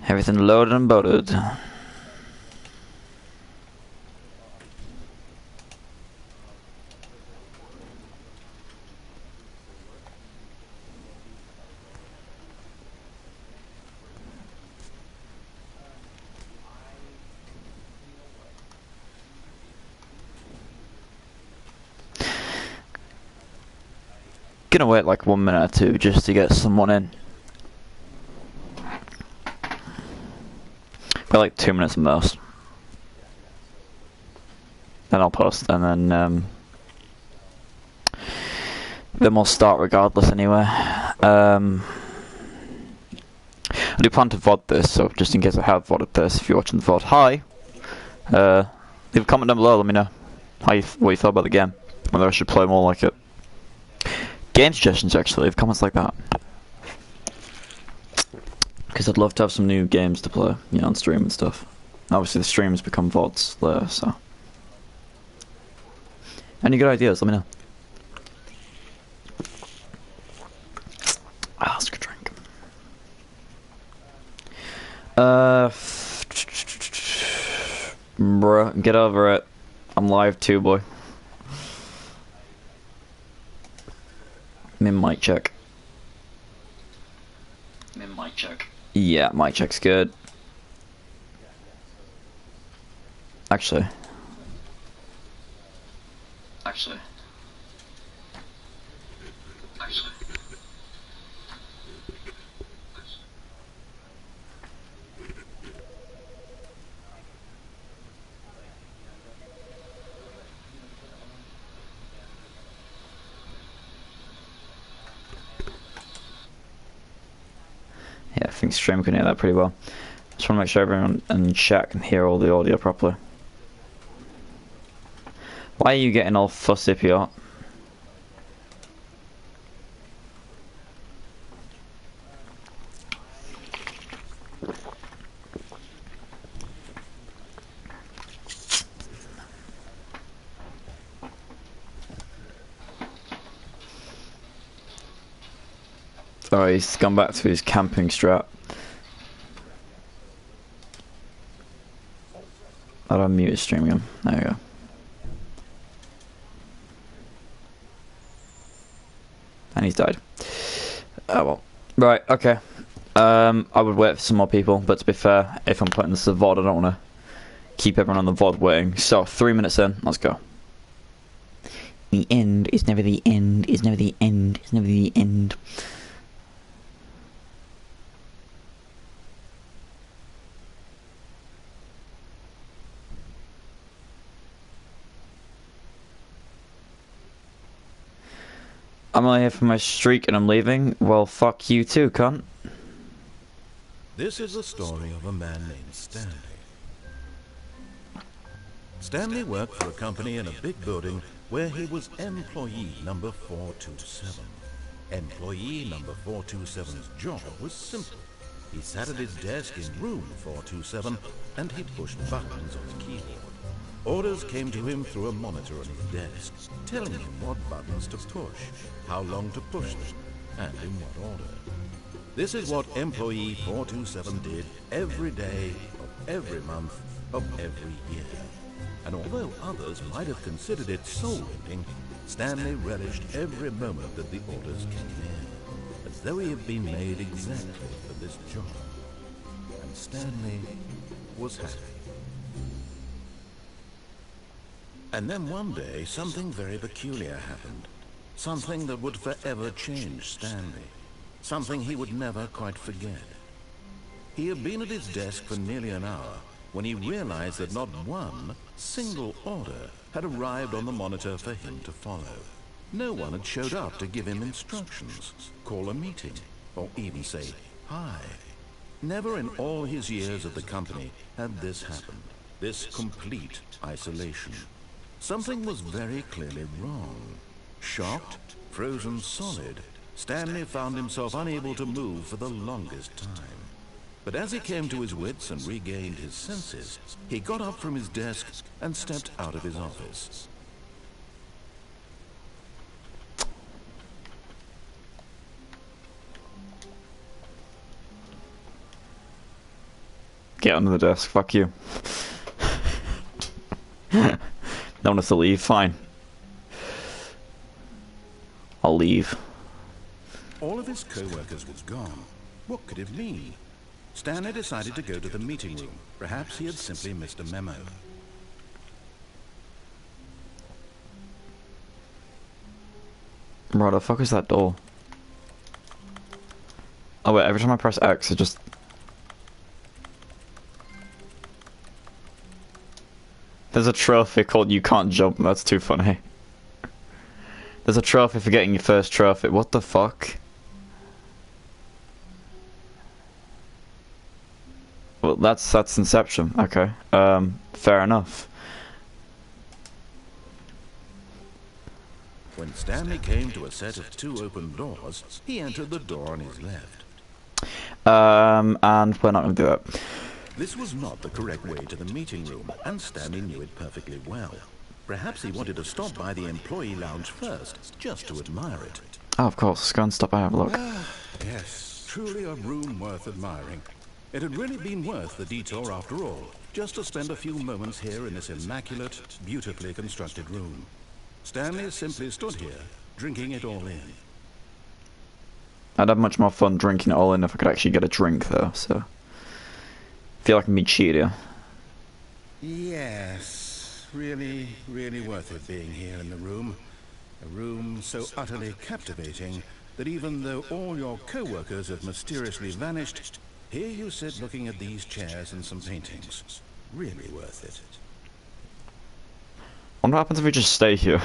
Everything loaded and boated. Gonna wait like 1 minute or two just to get someone in. But like 2 minutes at most. Then I'll post, and then we'll start regardless anyway. I do plan to VOD this, so just in case I have VODed this, if you're watching the VOD, hi! Leave a comment down below, let me know what you thought about the game, whether I should play more like it. Game suggestions actually, leave comments like that. Because I'd love to have some new games to play, you know, on stream and stuff. Obviously the streams become VODs there, so. Any good ideas, let me know. Ah, that's a good drink. Bruh, get over it. I'm live too, boy. Min mic check. Min mic check. Yeah, mic check's good. Actually. Yeah, I think stream can hear that pretty well. Just want to make sure everyone in chat can hear all the audio properly. Why are you getting all fussy, Piot? Oh, he's gone back to his camping strat. I'll unmute his stream again. There we go. And he's died. Oh well. Right, okay. I would wait for some more people, but to be fair, if I'm putting this as a VOD, I don't want to keep everyone on the VOD waiting. So, 3 minutes in, let's go. The end is never the end, is never the end, is never the end. I'm only here for my streak and I'm leaving. Well, fuck you too, cunt. This is the story of a man named Stanley. Stanley worked for a company in a big building where he was employee number 427. Employee number 427's job was simple. He sat at his desk in room 427 and he pushed buttons on his keyboard. Orders came to him through a monitor on his desk, telling him what buttons to push, how long to push them, and in what order. This is what employee 427 did every day of every month of every year. And although others might have considered it soul-winning, Stanley relished every moment that the orders came in, as though he had been made exactly for this job. And Stanley was happy. And then one day, something very peculiar happened. Something that would forever change Stanley. Something he would never quite forget. He had been at his desk for nearly an hour when he realized that not one single order had arrived on the monitor for him to follow. No one had showed up to give him instructions, call a meeting, or even say hi. Never in all his years at the company had this happened. This complete isolation. Something was very clearly wrong. Shocked, frozen solid, Stanley found himself unable to move for the longest time. But as he came to his wits and regained his senses, he got up from his desk and stepped out of his office. get under the desk. Fuck you. Don't want us to leave. Fine. I'll leave. All of his co-workers was gone. What could it mean? Stanley decided to go to the meeting room. Perhaps he had simply missed a memo. Right, the fuck is that door? Oh wait, every time I press X, it just... There's a trophy called You Can't Jump, that's too funny. There's a trophy for getting your first trophy, what the fuck? Well, that's Inception, okay. Fair enough. When Stanley came to a set of 2 open doors, he entered the door on his left. And we're not gonna do that. This was not the correct way to the meeting room, and Stanley knew it perfectly well. Perhaps he wanted to stop by the employee lounge first, just to admire it. Oh, of course, let's go and stop by and have a look. Yes, truly a room worth admiring. It had really been worth the detour after all, just to spend a few moments here in this immaculate, beautifully constructed room. Stanley simply stood here, drinking it all in. I'd have much more fun drinking it all in if I could actually get a drink, though, so... feel like I'm being cheated here. Yes, really, really worth it being here in the room. A room so utterly captivating that even though all your co-workers have mysteriously vanished, here you sit looking at these chairs and some paintings. Really worth it. What happens if we just stay here?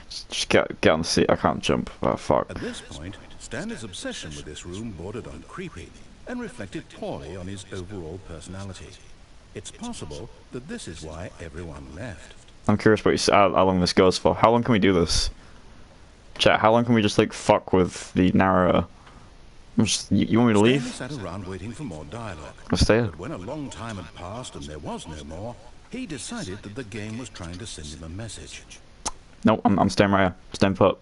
just get on the seat. I can't jump. Oh, fuck. At this point, Stanley's obsession with this room bordered on creepy and reflected poorly on his overall personality. It's possible that this is why everyone left. I'm curious what how long this goes for. How long can we do this? Chat, how long can we just, like, fuck with the narrator? You want me to leave? Stanley sat around waiting for more dialogue. I'll stay here. But when a long time had passed and there was no more, he decided that the game was trying to send him a message. No, I'm staying right here. Staying put.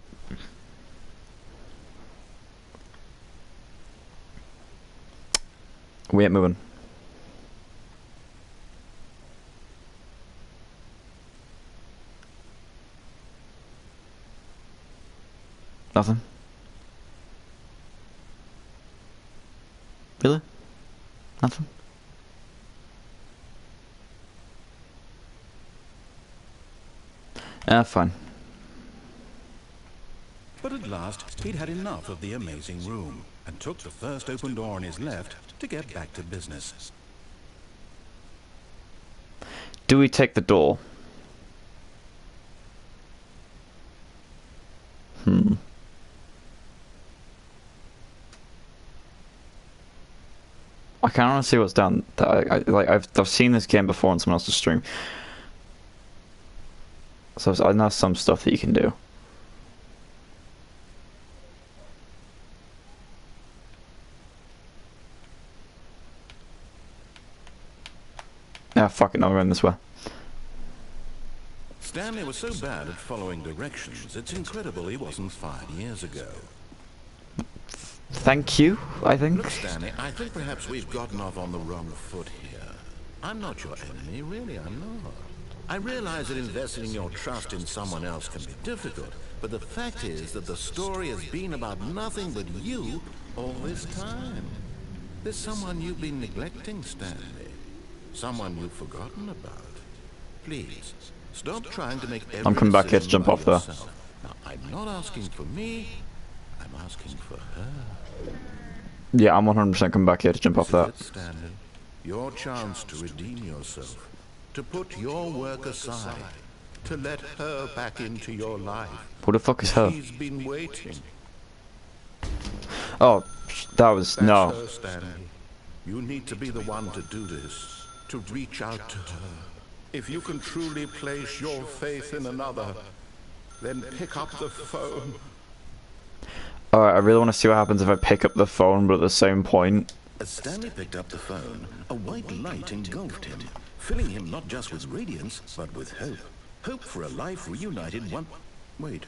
We ain't moving. Nothing. Really? Nothing? Fine. But at last, he'd had enough of the amazing room, and took the first open door on his left to get back to business. Do we take the door? I kind of want to see what's down. I've seen this game before on someone else's stream, so I know some stuff that you can do. Yeah, fuck it, no, we're going this way. Stanley was so bad at following directions, it's incredible he wasn't 5 years ago. Thank you, I think. Look, Stanley, I think perhaps we've gotten off on the wrong foot here. I'm not your enemy, really, I'm not. I realize that investing your trust in someone else can be difficult, but the fact is that the story has been about nothing but you all this time. There's someone you've been neglecting, Stanley. Someone you've forgotten about. Please, stop trying to make every I'm coming back here to jump off there. Now, I'm not asking for me, I'm asking for her. Yeah, I'm 100% coming back here to jump off that. This is it, Stanley. Your chance to redeem yourself. To put your work aside. To let her back into your life. Who the fuck is her? She's been waiting. Oh, that was... That's no. her, Stanley. You need to be the one to do this. To reach out to her. If you can truly place your faith in another, then pick up the phone. Alright, I really want to see what happens if I pick up the phone, but at the same point... As Stanley picked up the phone, a white light engulfed him, filling him not just with radiance, but with hope. Hope for a life reunited one... Wait.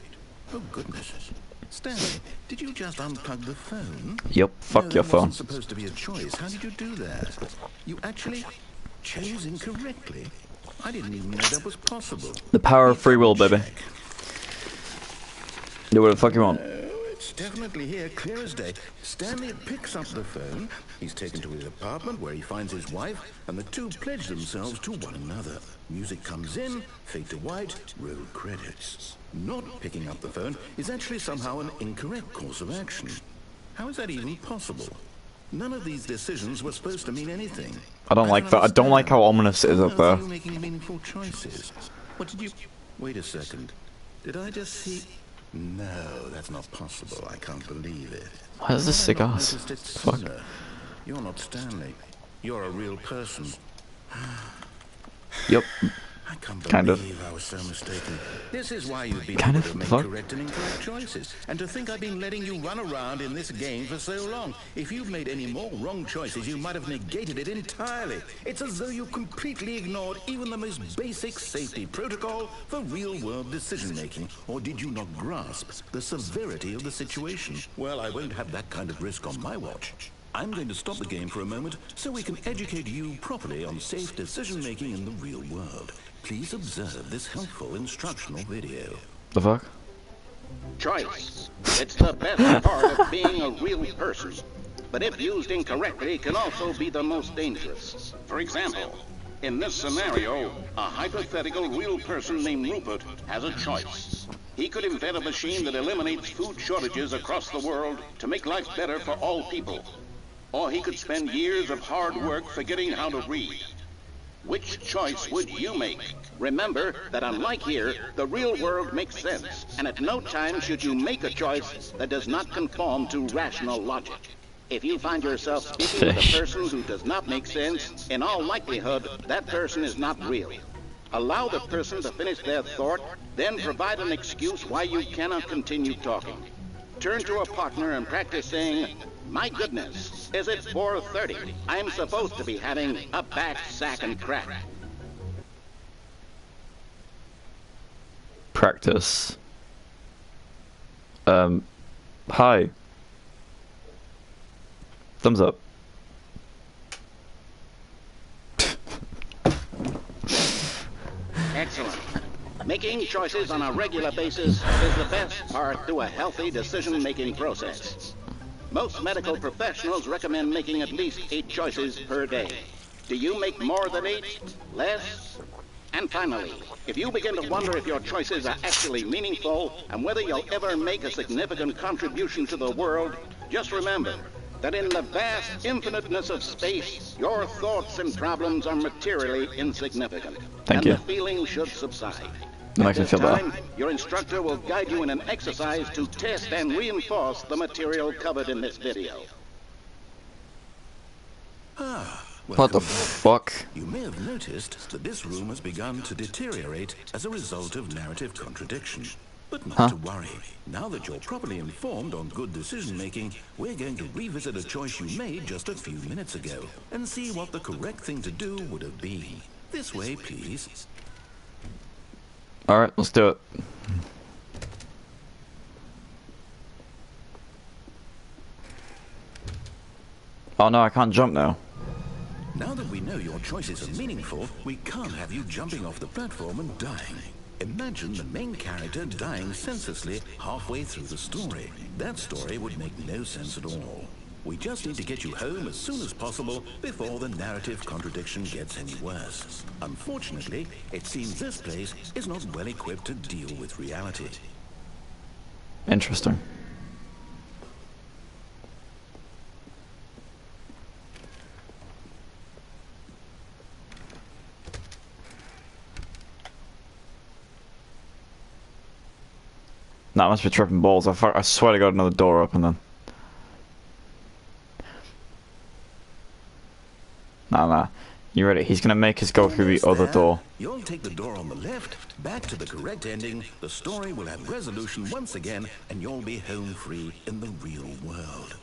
Oh, goodness. Stanley, did you just unplug the phone? Yep, fuck No, your that phone. wasn't supposed to be a choice. How did you do that? You actually chose incorrectly? I didn't even know that was possible. The power of free will, baby. Check. Do what the fuck you want. It's definitely here, clear as day. Stanley picks up the phone. He's taken to his apartment where he finds his wife, and the two pledge themselves to one another. Music comes in, fade to white, roll credits. Not picking up the phone is actually somehow an incorrect course of action. How is that even possible? None of these decisions were supposed to mean anything. I don't like that. I don't like how ominous it is up there. Are you making meaningful choices? What did you... Wait a second. Did I just see... No, that's not possible. I can't believe it. Why is this cigars? Fuck. You're not Stanley. You're a real person. Yep. I can't Kind of. believe I was so mistaken. This is why you've been Kind able of, to make fuck. correct and incorrect choices. And to think I've been letting you run around in this game for so long. If you've made any more wrong choices, you might have negated it entirely. It's as though you completely ignored even the most basic safety protocol for real-world decision-making. Or did you not grasp the severity of the situation? Well, I won't have that kind of risk on my watch. I'm going to stop the game for a moment so we can educate you properly on safe decision-making in the real world. Please observe this helpful instructional video. The fuck? Choice. It's the best part of being a real person. But if used incorrectly, it can also be the most dangerous. For example, in this scenario, a hypothetical real person named Rupert has a choice. He could invent a machine that eliminates food shortages across the world to make life better for all people. Or he could spend years of hard work forgetting how to read. Which choice would you make? Remember that unlike here, the real world makes sense, and at no time should you make a choice that does not conform to rational logic. If you find yourself speaking with a person who does not make sense, in all likelihood, that person is not real. Allow the person to finish their thought, then provide an excuse why you cannot continue talking. Turn to a partner and practice saying, "My goodness, is it 4:30? I'm supposed to be having a back, sack, and crack." Practice. Hi. Thumbs up. Excellent. Making choices on a regular basis is the best part to a healthy decision-making process. Most medical professionals recommend making at least 8 choices per day. Do you make more than 8? Less? And finally, if you begin to wonder if your choices are actually meaningful and whether you'll ever make a significant contribution to the world, just remember that in the vast infiniteness of space, your thoughts and problems are materially insignificant. Thank you. And the feeling should subside. That At makes me this feel better. time, your instructor will guide you in an exercise to test and reinforce the material covered in this video. What the fuck? You may have noticed that this room has begun to deteriorate as a result of narrative contradiction. But not to worry. Now that you're properly informed on good decision-making, we're going to revisit a choice you made just a few minutes ago and see what the correct thing to do would have been. This way, please. Alright, let's do it. Oh no, I can't jump now. Now that we know your choices are meaningful, we can't have you jumping off the platform and dying. Imagine the main character dying senselessly halfway through the story. That story would make no sense at all. We just need to get you home as soon as possible before the narrative contradiction gets any worse. Unfortunately, it seems this place is not well equipped to deal with reality. Interesting. That must be tripping balls. I swear to God, another door open then. Nah. You ready? He's gonna make us go through the other door. You'll take the door on the left, back to the correct ending, the story will have resolution once again, and you'll be home free in the real world.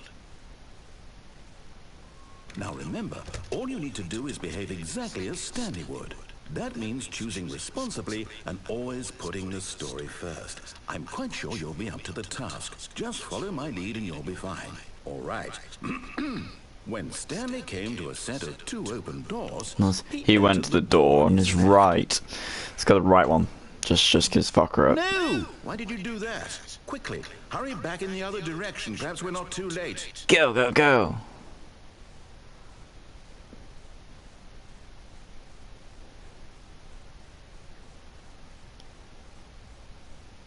Now remember, all you need to do is behave exactly as Stanley would. That means choosing responsibly and always putting the story first. I'm quite sure you'll be up to the task. Just follow my lead and you'll be fine. All right. When Stanley came to a set of 2 open doors, He went to the door on his right. It's got the right one. Just kiss fucker up. No! Why did you do that? Quickly, hurry back in the other direction. Perhaps we're not too late. Go, go, go.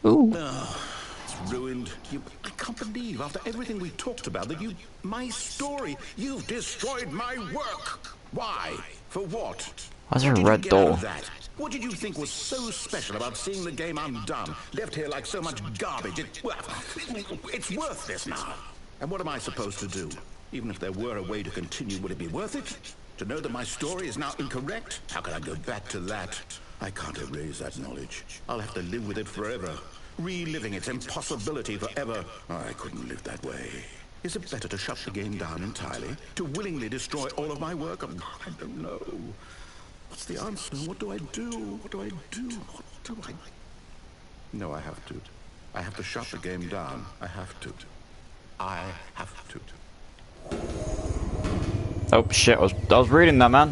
Ooh. It's ruined. I can't believe, after everything we talked about, that my story, you've destroyed my work. Why? For what? Why's there a What did you red get out door? of that? What did you think was so special about seeing the game undone, left here like so much garbage? It's worthless now. And what am I supposed to do? Even if there were a way to continue, would it be worth it? To know that my story is now incorrect? How can I go back to that? I can't erase that knowledge. I'll have to live with it forever, reliving its impossibility forever. I couldn't live that way. Is it better to shut the game down entirely? To willingly destroy all of my work? I don't know. What's the answer? What do I do? What do I do? What do I... No, I have to. I have to shut the game down. I have to. I have to. Oh shit, I was reading that, man.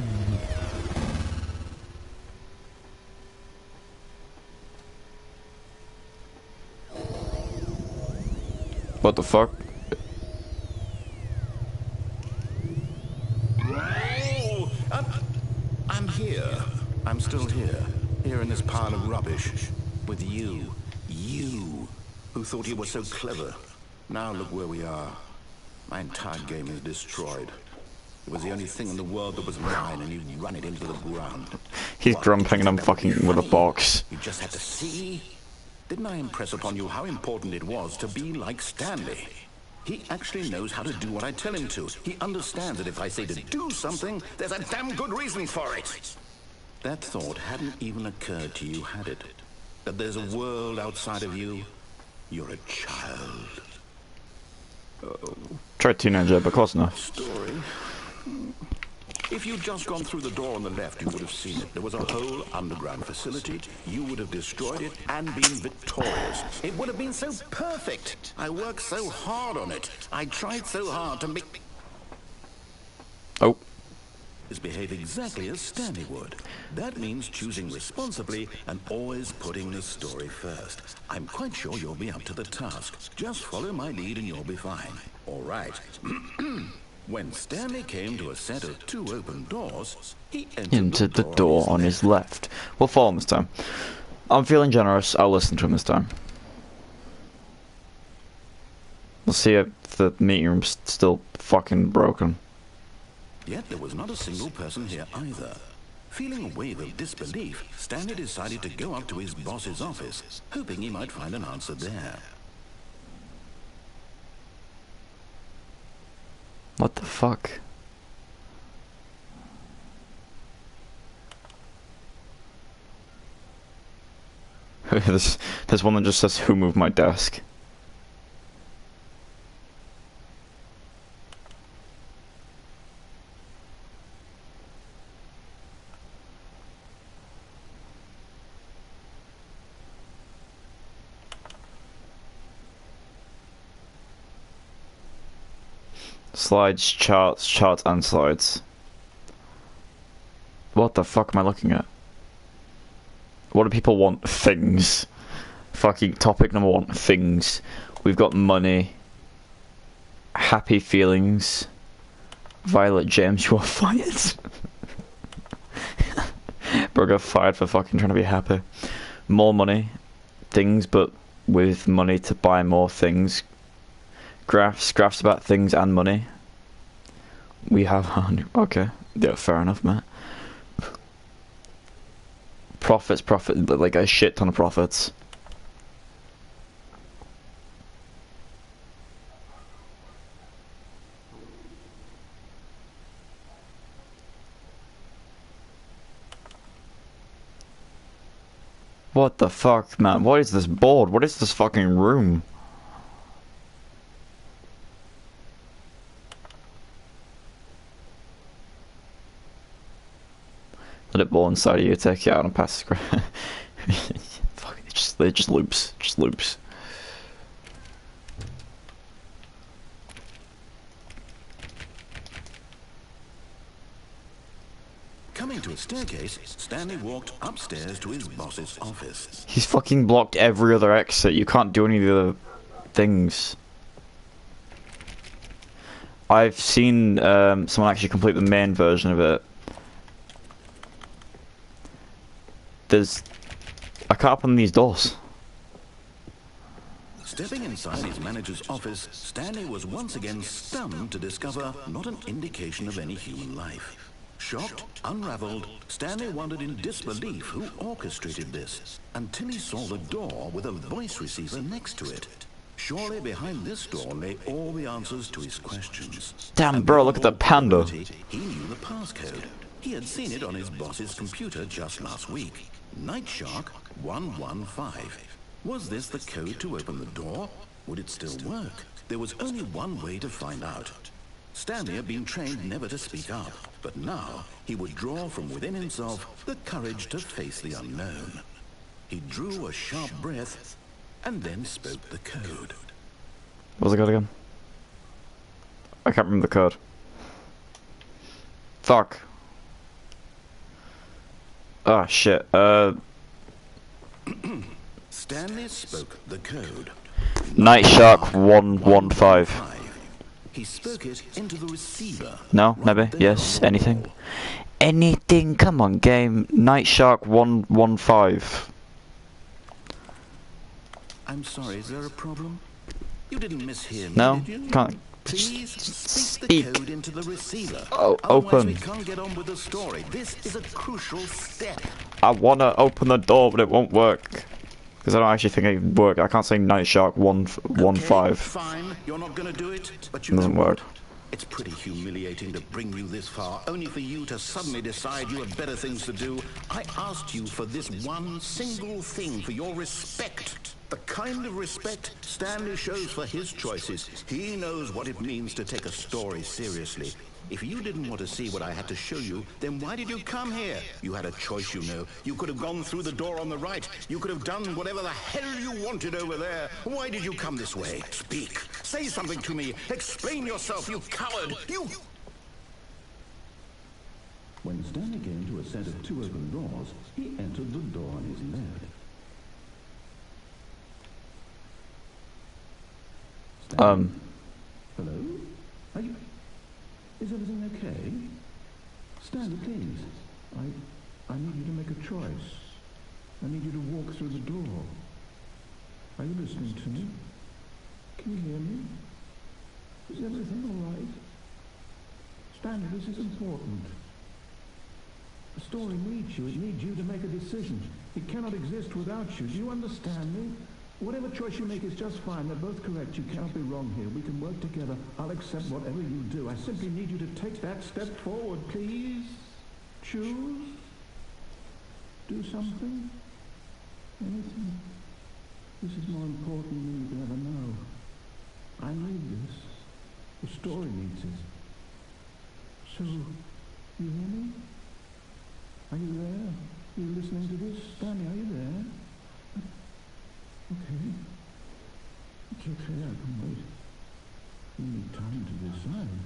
What the fuck? Oh, I'm here. I'm still here. Here in this pile of rubbish. With you. You. Who thought you were so clever. Now look where we are. My entire game is destroyed. It was the only thing in the world that was mine, and you run it into the ground. He's What, grumping and I'm did you fucking think with a funny? box. You just had to see. Didn't I impress upon you how important it was to be like Stanley? He actually knows how to do what I tell him to. He understands that if I say to do something, there's a damn good reason for it. That thought hadn't even occurred to you, had it? That there's a world outside of you? You're a child. Oh, Try teenager, but close enough. story. If you'd just gone through the door on the left, you would have seen it. There was a whole underground facility. You would have destroyed it and been victorious. It would have been so perfect. I worked so hard on it. I tried so hard to make... Oh. behave exactly as Stanley would. That means choosing responsibly and always putting the story first. I'm quite sure you'll be up to the task. Just follow my lead and you'll be fine. All right. When Stanley came to a set of 2 open doors, he Entered the door on his left. We'll follow him this time. I'm feeling generous. I'll listen to him this time. We'll see if the meeting room's still fucking broken. Yet there was not a single person here either. Feeling a wave of disbelief, Stanley decided to go up to his boss's office, hoping he might find an answer there. What the fuck? There's one that just says, "Who moved my desk?" Slides, charts and slides. What the fuck am I looking at? What do people want? Things. Fucking topic number 1, things. We've got money. Happy feelings. Violet James, you are fired. Bro got fired for fucking trying to be happy. More money. Things, but with money to buy more things. Graphs about things and money. We have... Okay. Yeah, fair enough, mate. Profits, like a shit ton of profits. What the fuck, man? What is this board? What is this fucking room? Let it ball inside of you, take it out and pass the screen. Fuck, it just loops. Just loops. Coming to a staircase, Stanley walked upstairs to his boss's office. He's fucking blocked every other exit. You can't do any of the other things. I've seen someone actually complete the main version of it. I can't open these doors. Stepping inside his manager's office, Stanley was once again stunned to discover not an indication of any human life. Shocked, unraveled, Stanley wondered in disbelief who orchestrated this, until he saw the door with a voice receiver next to it. Surely behind this door lay all the answers to his questions. Damn, bro, look at the panda. He knew the passcode. He had seen it on his boss's computer just last week. Night Shark 115. Was this the code to open the door? Would it still work? There was only one way to find out. Stanley had been trained never to speak up, but now he would draw from within himself the courage to face the unknown. He drew a sharp breath and then spoke the code. What was the code again? I can't remember the code. Fuck. Ah, shit. Stanley spoke the code. Night Shark 115. He spoke it into the receiver. No, maybe. Yes, anything. Anything, come on, game. Night Shark 115. I'm sorry, is there a problem? You didn't mishear me, No, did you? can't. Please speak the Speak. code into the receiver. Oh, Otherwise open. we can't get on with the story. This is a crucial step. I wanna open the door, but it won't work. Because I don't actually think it would work. I can't say Night Shark 115. Okay, fine, you're not gonna do it, but you It doesn't know what? work. It's pretty humiliating to bring you this far, only for you to suddenly decide you have better things to do. I asked you for this one single thing, for your respect. The kind of respect Stanley shows for his choices. He knows what it means to take a story seriously. If you didn't want to see what I had to show you, then why did you come here? You had a choice, you know. You could have gone through the door on the right. You could have done whatever the hell you wanted over there. Why did you come this way? Speak. Say something to me. Explain yourself, you coward. You... When Stanley came to a set of two open doors, he entered the door on his left. Stanley? Hello? Are you... Is everything okay? Stanley, please. I need you to make a choice. I need you to walk through the door. Are you listening to me? Can you hear me? Is everything all right? Stanley, this is important. The story needs you. It needs you to make a decision. It cannot exist without you. Do you understand me? Whatever choice you make is just fine. They're both correct. You cannot be wrong here. We can work together. I'll accept whatever you do. I simply need you to take that step forward, please. Choose. Do something. Anything. This is more important than you can ever know. I need this. The story needs it. So, you hear me? Are you there? Are you listening to this? Stanley, are you there? Okay. It's okay, I can wait. You need time to decide.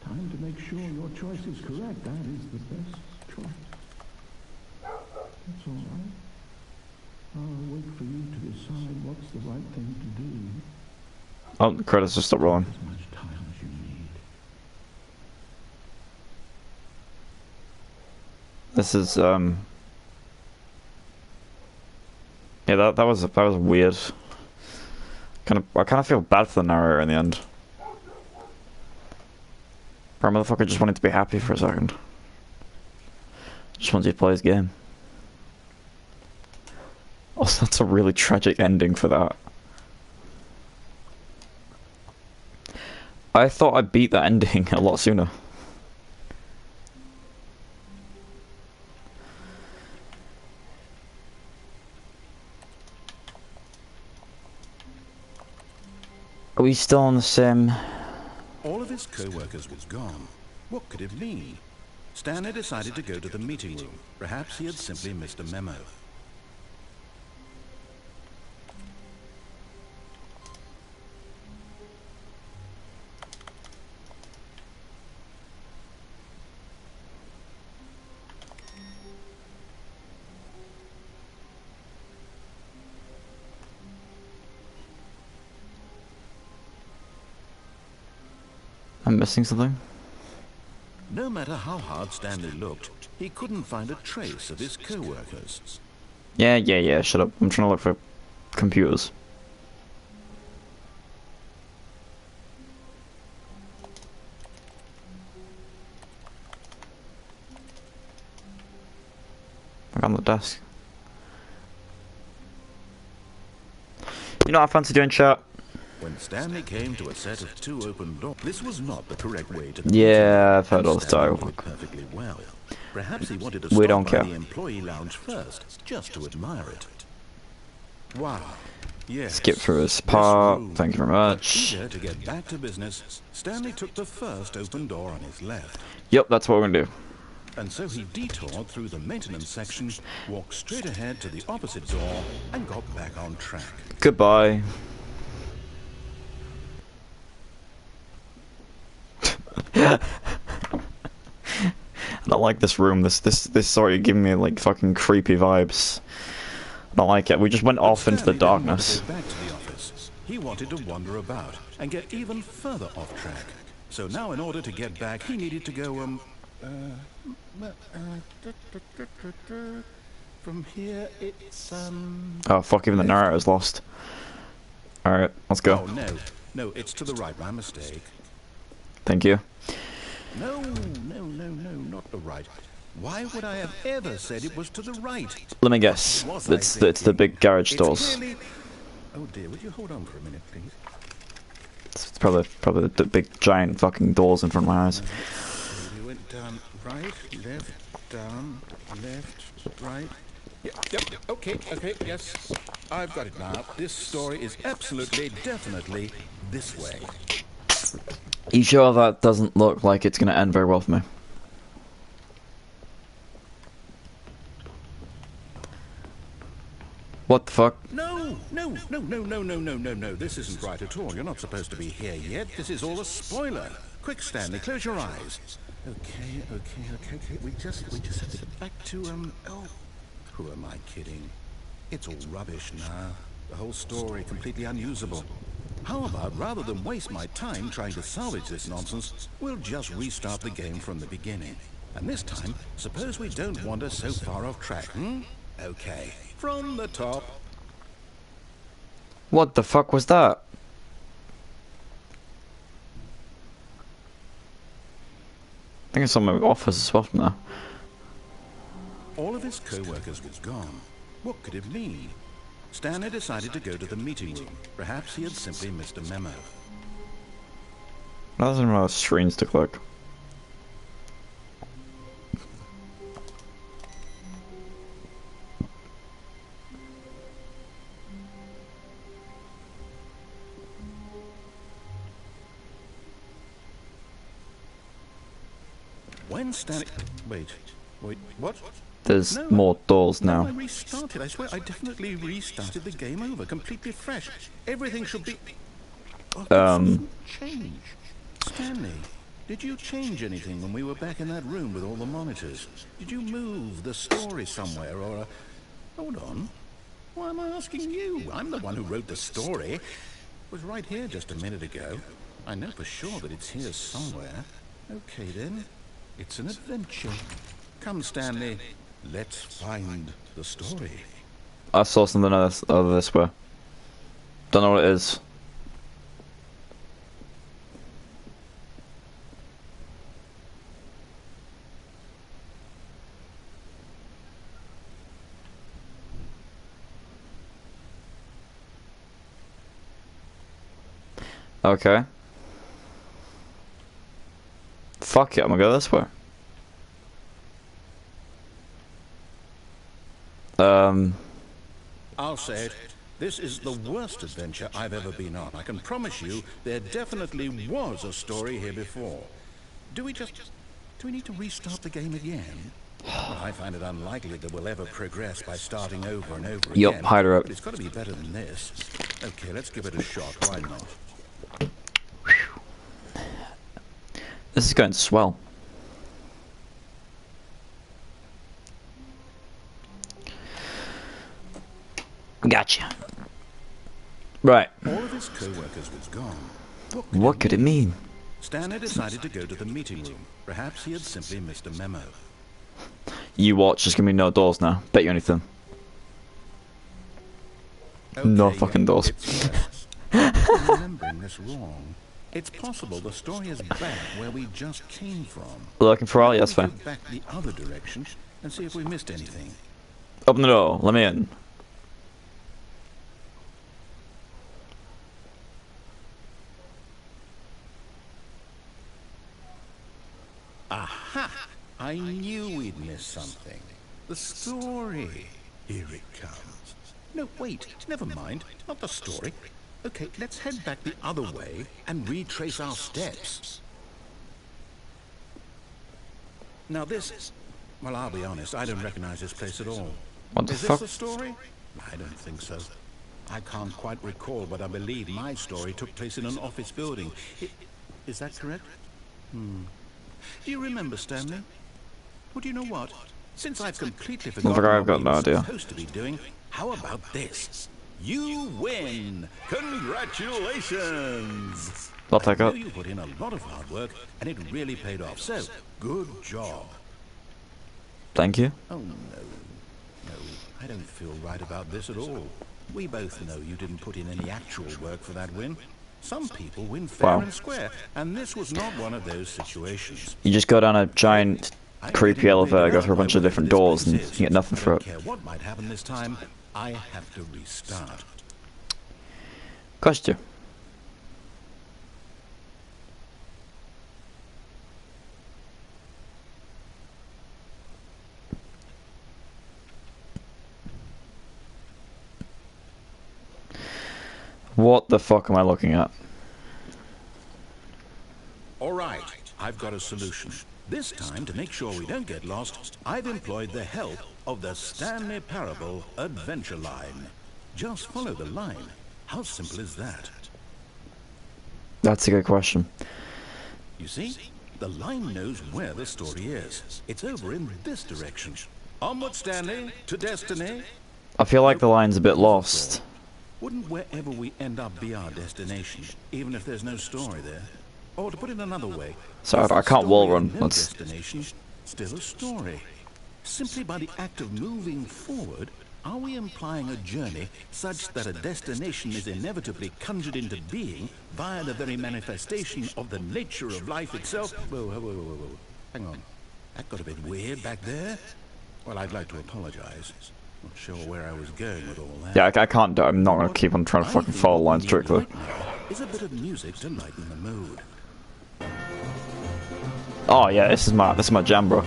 Time to make sure your choice is correct. That is the best choice. That's all right. I'll wait for you to decide what's the right thing to do. Oh, the credits just stopped rolling. As much time as you need. This is yeah, that was weird. I kind of feel bad for the narrator in the end. Poor motherfucker just wanted to be happy for a second. Just wanted to play his game. Also, that's a really tragic ending for that. I thought I beat that ending a lot sooner. Are we still on the same? All of his co-workers were gone. What could it mean? Stanley decided to go to the meeting room. Perhaps he had simply missed a memo. I'm missing something. No matter how hard Stanley looked, he couldn't find a trace of his co-workers. Yeah, shut up. I'm trying to look for computers. Like on the desk. You know what I fancy doing, chat? When Stanley came to a set of 2 open doors, this was not the correct way to. Yeah, I've heard all the Stanley knew dialogue. it perfectly well. Perhaps he wanted to We stop don't by care. the employee lounge first, just to admire it. Wow. Yes. Skip through this part. room. Thank you very But much. eager to get back to business, Stanley took the first open door on his left. Yep, that's what we're gonna do. And so he detoured through the maintenance section, walked straight ahead to the opposite door, and got back on track. Goodbye. I don't like this room. This sorry, giving me like fucking creepy vibes. I don't like it. We just went off into the Stanley didn't want darkness. to go back to the office. He wanted to wander about and get even further off track. So now, in order to get back, he needed to go, from here, it's, Oh fuck! Even the narrator's lost. All right, let's go. Oh, no, it's to the right, my mistake. Thank you. No, not the right. Why would I have ever said it was to the right? Let me guess. It's the big garage It's doors. clearly... Oh dear, would you hold on for a minute, please? It's probably the big giant fucking doors in front of my eyes. We went down right, left, down, left, right. Yep, okay, yes. I've got it now. This story is absolutely, definitely this way. You sure that doesn't look like it's gonna end very well for me? What the fuck? No. This isn't right at all. You're not supposed to be here yet. This is all a spoiler. Quick, Stanley, close your eyes. Okay. We just have to get back to, oh, who am I kidding? It's all rubbish now. The whole story completely unusable. How about, rather than waste my time trying to salvage this nonsense, we'll just restart the game from the beginning. And this time, suppose we don't wander so far off track, Okay, from the top. What the fuck was that? I think I saw my office as well from there. All of his co-workers were gone. What could it mean? Stanley decided to go to the meeting room. Perhaps he had simply missed a memo. That doesn't have screens to click. When Stanley... Wait, what? There's No, more doors No, I now. restarted. I swear, I definitely restarted the game over, completely fresh. Everything should be... Change. Stanley, did you change anything when we were back in that room with all the monitors? Did you move the story somewhere, or... Hold on. Why am I asking you? I'm the one who wrote the story. It was right here just a minute ago. I know for sure that it's here somewhere. Okay, then. It's an adventure. Come, Stanley. Let's find the story. I saw something other this way. Don't know what it is. Okay. Fuck it, I'm gonna go this way. I'll say it. This is the worst adventure I've ever been on. I can promise you there definitely was a story here before. Do we just... Do we need to restart the game again? Well, I find it unlikely that we'll ever progress by starting over and over again. Yup, hide her up. But it's got to be better than this. Okay, let's give it a shot. Why not? This is going swell. Gotcha. Right. All of his co-workers was gone. What could it mean? Stanley decided to go to the meeting room. Perhaps he had simply missed a memo. You watch, there's gonna be no doors now. Bet you anything. Okay, No fucking doors. I'm remembering this wrong. It's possible the story is back where we just came from. Looking for Ali, that's We fine. go back the other direction and see if we missed anything. Open the door, let me in. Aha! I knew we'd missed something. The story. Here it comes. No, wait, never mind. Not the story. Okay, let's head back the other way and retrace our steps. Now this... Well, I'll be honest, I don't recognize this place at all. What the Is fuck? this the story? I don't think so. I can't quite recall, but I believe my story took place in an office building. Is that correct? Do you remember, Stanley? Well, do you know what? Since I've completely forgotten I've got what no we were idea. supposed to be doing, how about this? You win! Congratulations! I'll take I it. know you put in a lot of hard work, and it really paid off. So, good job. Thank you. Oh, no. No, I don't feel right about this at all. We both know you didn't put in any actual work for that win. Some people win fair Wow. and square, and this was not one of those situations. You just go down a giant, creepy elevator, go through a bunch of different doors, and you get nothing for I it. don't care what might happen this time, I have to restart. Cost you. What the fuck am I looking at? All right, I've got a solution. This time, to make sure we don't get lost, I've employed the help of the Stanley Parable Adventure Line. Just follow the line. How simple is that? That's a good question. You see, the line knows where the story is. It's over in this direction. Onward, Stanley, to destiny. I feel like the line's a bit lost. Wouldn't wherever we end up be our destination, even if there's no story there? Or to put it another way, Sorry, is I a can't wall story run. and no Let's- destination still a story. Simply by the act of moving forward, are we implying a journey such that a destination is inevitably conjured into being via the very manifestation of the nature of life itself? Whoa. Hang on. That got a bit weird back there. Well, I'd like to apologize. Not sure where I was going with all that. Yeah, I can't do it. I'm not gonna keep on trying to fucking follow lines strictly. Right now is a bit of music to lighten the mood. Oh yeah, this is my jam, bro.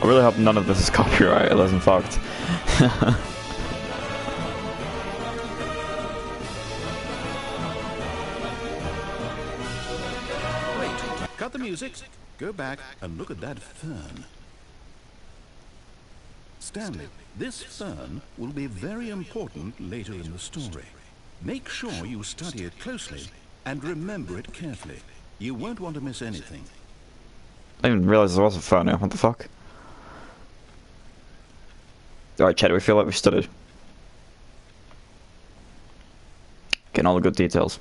I really hope none of this is copyrighted, as in fact. Wait, cut the music, go back and look at that fern. Stanley, this fern will be very important later in the story. Make sure you study it closely and remember it carefully. You won't want to miss anything. I didn't even realise there was a phone now. What the fuck? Alright, Chad, we feel like we studied. Getting all the good details.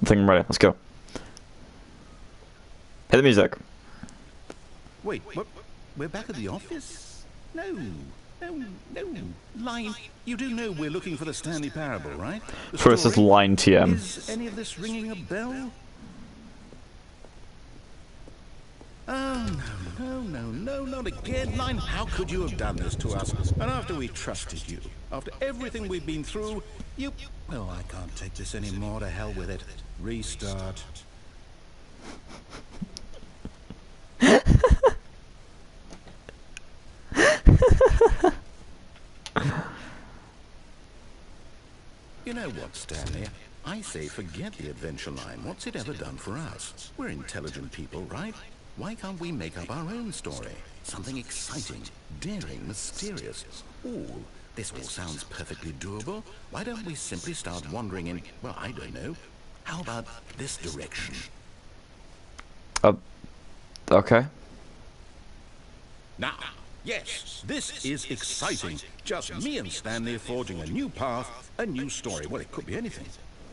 I think I'm ready. Let's go. Hit the music. Wait, what? We're back at the office? No. Line, you do know we're looking for the Stanley Parable, right? The First is story? line TM. Is any of this ringing a bell? Oh, no, not again, Line. How could you have done this to us? And after we trusted you, after everything we've been through, you... Oh, I can't take this anymore. To hell with it. Restart. You know what, Stanley? I say forget the adventure line. What's it ever done for us? We're intelligent people, right? Why can't we make up our own story? Something exciting, daring, mysterious. Ooh, this all sounds perfectly doable. Why don't we simply start wandering in, well, I don't know. How about this direction? Okay. Now, yes, this is exciting. Just me and Stanley forging a new path, a new story. Well, it could be anything.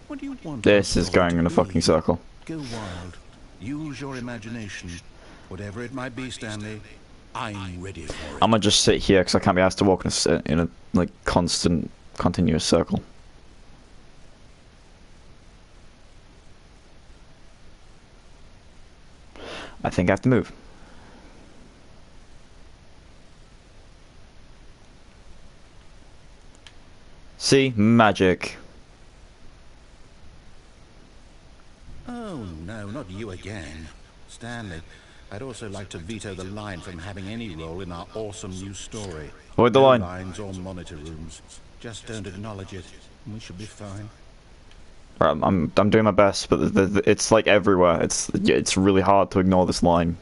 What do you want? This is going in a fucking circle. Go wild. Use your imagination. Whatever it might be, Stanley, I'm ready for it. I'm gonna just sit here because I can't be asked to walk in a like continuous circle. I think I have to move. See? Magic. Oh, no, not you again. Stanley, I'd also like to veto the line from having any role in our awesome new story. Avoid the No line. lines or monitor rooms. Just don't acknowledge it, and we should be fine. Right, I'm doing my best, but it's like everywhere. It's really hard to ignore this line.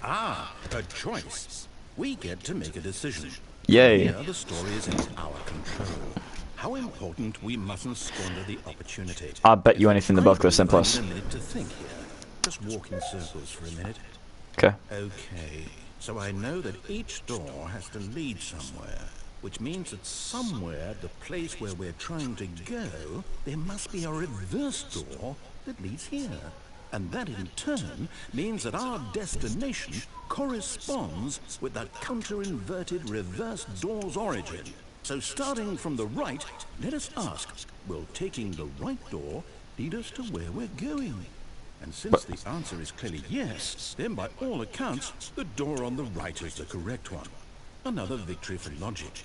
Ah, a choice. We get to make a decision. Yay. Here, the story is in our control. How important we mustn't squander the opportunity. I bet you anything they're both gonna send plus. A minute to think here. Just walk in circles for a minute. Okay. Okay, so I know that each door has to lead somewhere, which means that somewhere, the place where we're trying to go, there must be a reverse door that leads here. And that in turn means that our destination corresponds with the counter-inverted reverse door's origin. So starting from the right, let us ask, will taking the right door lead us to where we're going? And since the answer is clearly yes, then by all accounts, the door on the right is the correct one. Another victory for logic.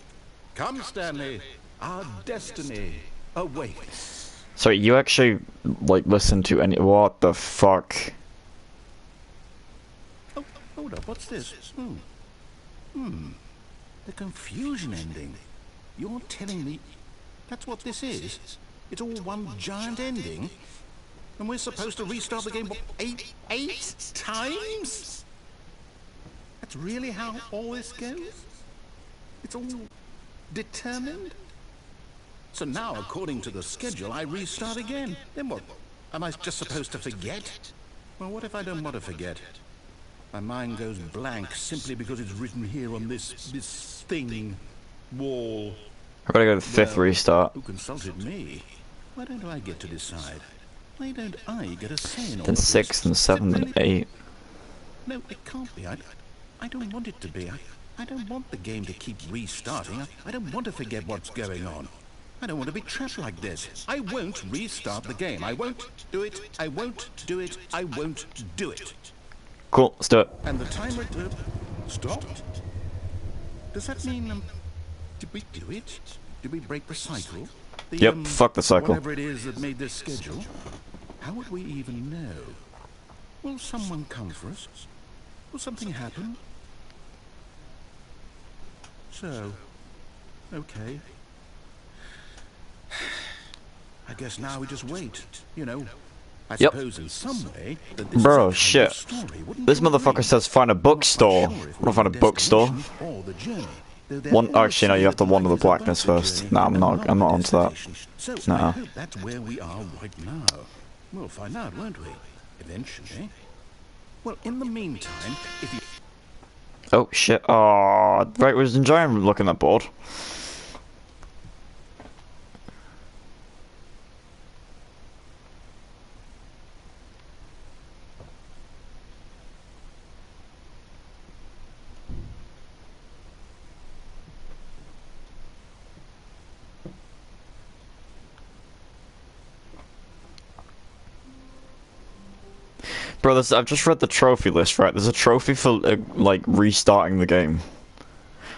Come, Stanley, our destiny awaits. So you actually like listen to any? What the fuck? Oh, hold up, what's this? The confusion ending. You're telling me that's what this is? It's all one giant ending? And we're supposed to restart the game, what, eight times? That's really how all this goes? It's all determined? So now, according to the schedule, I restart again. Then what? Am I just supposed to forget? Well, what if I don't want to forget? My mind goes blank simply because it's written here on this thing, wall. I gotta go to the fifth restart. Who consulted me? Why don't I get to decide? Why don't I get a say in all Then of this? sixth and Is it seventh and really- eighth. No, it can't be. I don't want it to be. I don't want the game to keep restarting. I don't want to forget what's going on. I don't want to be trapped like this. I won't restart the game. I won't do it. I won't do it. I won't do it. Cool, let's do it. And the timer stopped? Does that mean, did we do it? Did we break the cycle? Yep, fuck the cycle. Whatever it is that made this schedule. How would we even know? Will someone come for us? Will something happen? So, okay. I guess now we just wait, you know. I Yep. suppose in some way that this Bro, is a shit. story, wouldn't This you agree? motherfucker says find a bookstore. Not sure if I don't find a we're the bookstore. destination or the journey, though they're One, all actually, no, you have to say wander the that life is blackness about the first. journey No, I'm and not the onto that. destination. So I Nuh-uh. hope that's where we are right now. We'll find out, won't we? Eventually. Well, in the meantime, if you... Oh shit. Oh, right, was enjoying looking at that board. Bro, I've just read the trophy list, right? There's a trophy for, like, restarting the game.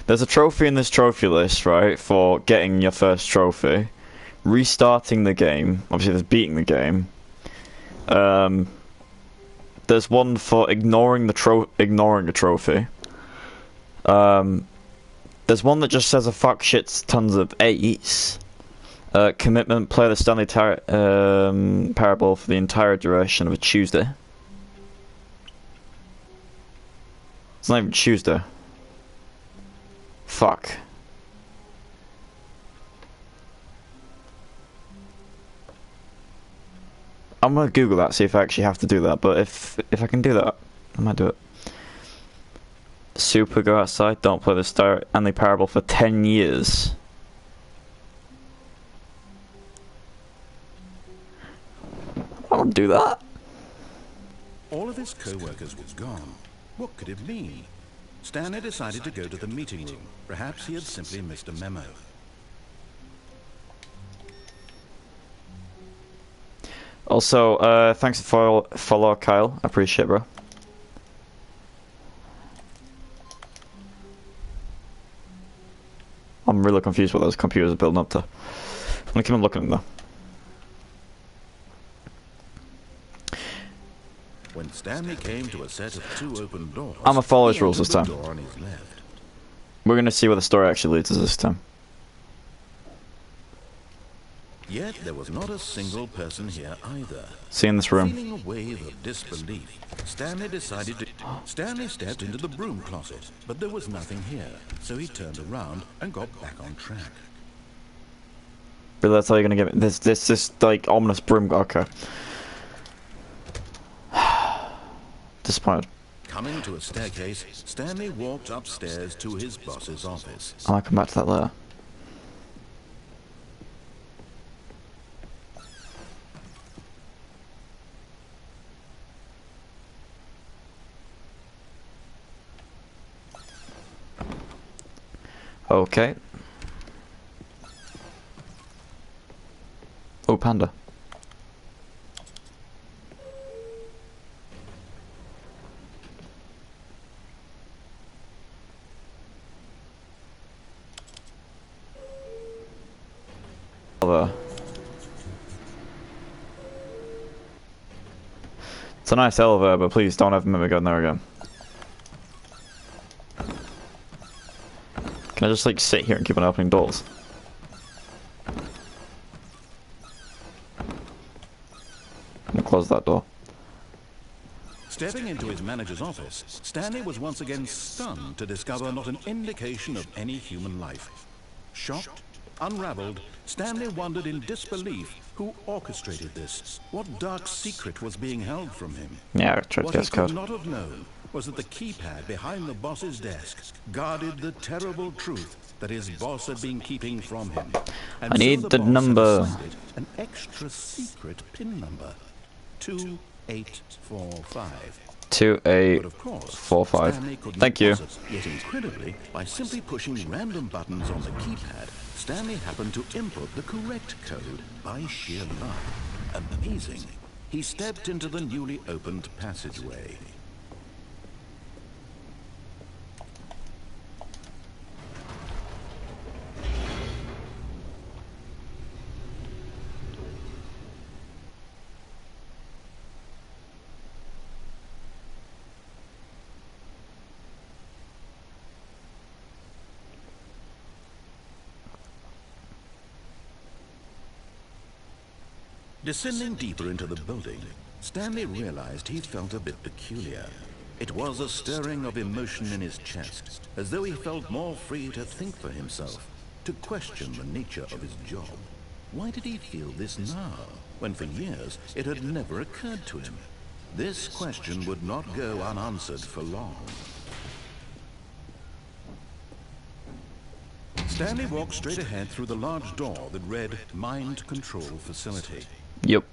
There's a trophy in this trophy list, right, for getting your first trophy. Restarting the game. Obviously, there's beating the game. There's one for ignoring a trophy. There's one that just says a fuck shit tons of 8s. Commitment, play the Stanley Parable for the entire duration of a Tuesday. It's not even Tuesday. Fuck. I'm gonna Google that, see if I actually have to do that, but if I can do that, I might do it. Super, go outside, don't play the Stanley Parable for 10 years. I won't do that. All of his co-workers were gone. What could it mean? Stanley decided to go to the meeting room. Perhaps he had simply missed a memo. Also, thanks for follow, Kyle. I appreciate it, bro. I'm really confused what those computers are building up to. I'm gonna keep on looking at them though. When Stanley came to a set of 2 open doors, I'm gonna follow his rules this time. door on his left. We're gonna see where the story actually leads us this time. Yet there was not a single person here either. See in this room. Feeling a wave of disbelief, Stanley decided to... Stanley stepped into the broom closet, but there was nothing here, so he turned around and got back on track. Really, that's all you're gonna give me? This like ominous broom. Okay. Disappointed. Coming to a staircase, Stanley walked upstairs to his boss's office. I might come back to that later. Okay. Oh, panda. It's a nice elevator, but please don't ever make me go in there again. Can I just like sit here and keep on opening doors? I'm gonna close that door. Stepping into his manager's office, Stanley was once again stunned to discover not an indication of any human life. Shocked, unraveled, Stanley wondered in disbelief who orchestrated this. What dark secret was being held from him? Yeah, I tried to What guess he could code. not have known was that the keypad behind the boss's desk guarded the terrible truth that his boss had been keeping from him. And I need so the boss had number. assigned it an extra secret PIN number. 2845. 2, But of course, 4, 5. Stanley could Thank not you. process it. Yet incredibly, by simply pushing random buttons on the keypad, Stanley happened to input the correct code by sheer luck. Amazing. He stepped into the newly opened passageway. Descending deeper into the building, Stanley realized he felt a bit peculiar. It was a stirring of emotion in his chest, as though he felt more free to think for himself, to question the nature of his job. Why did he feel this now, when for years it had never occurred to him? This question would not go unanswered for long. Stanley walked straight ahead through the large door that read Mind Control Facility. Yep.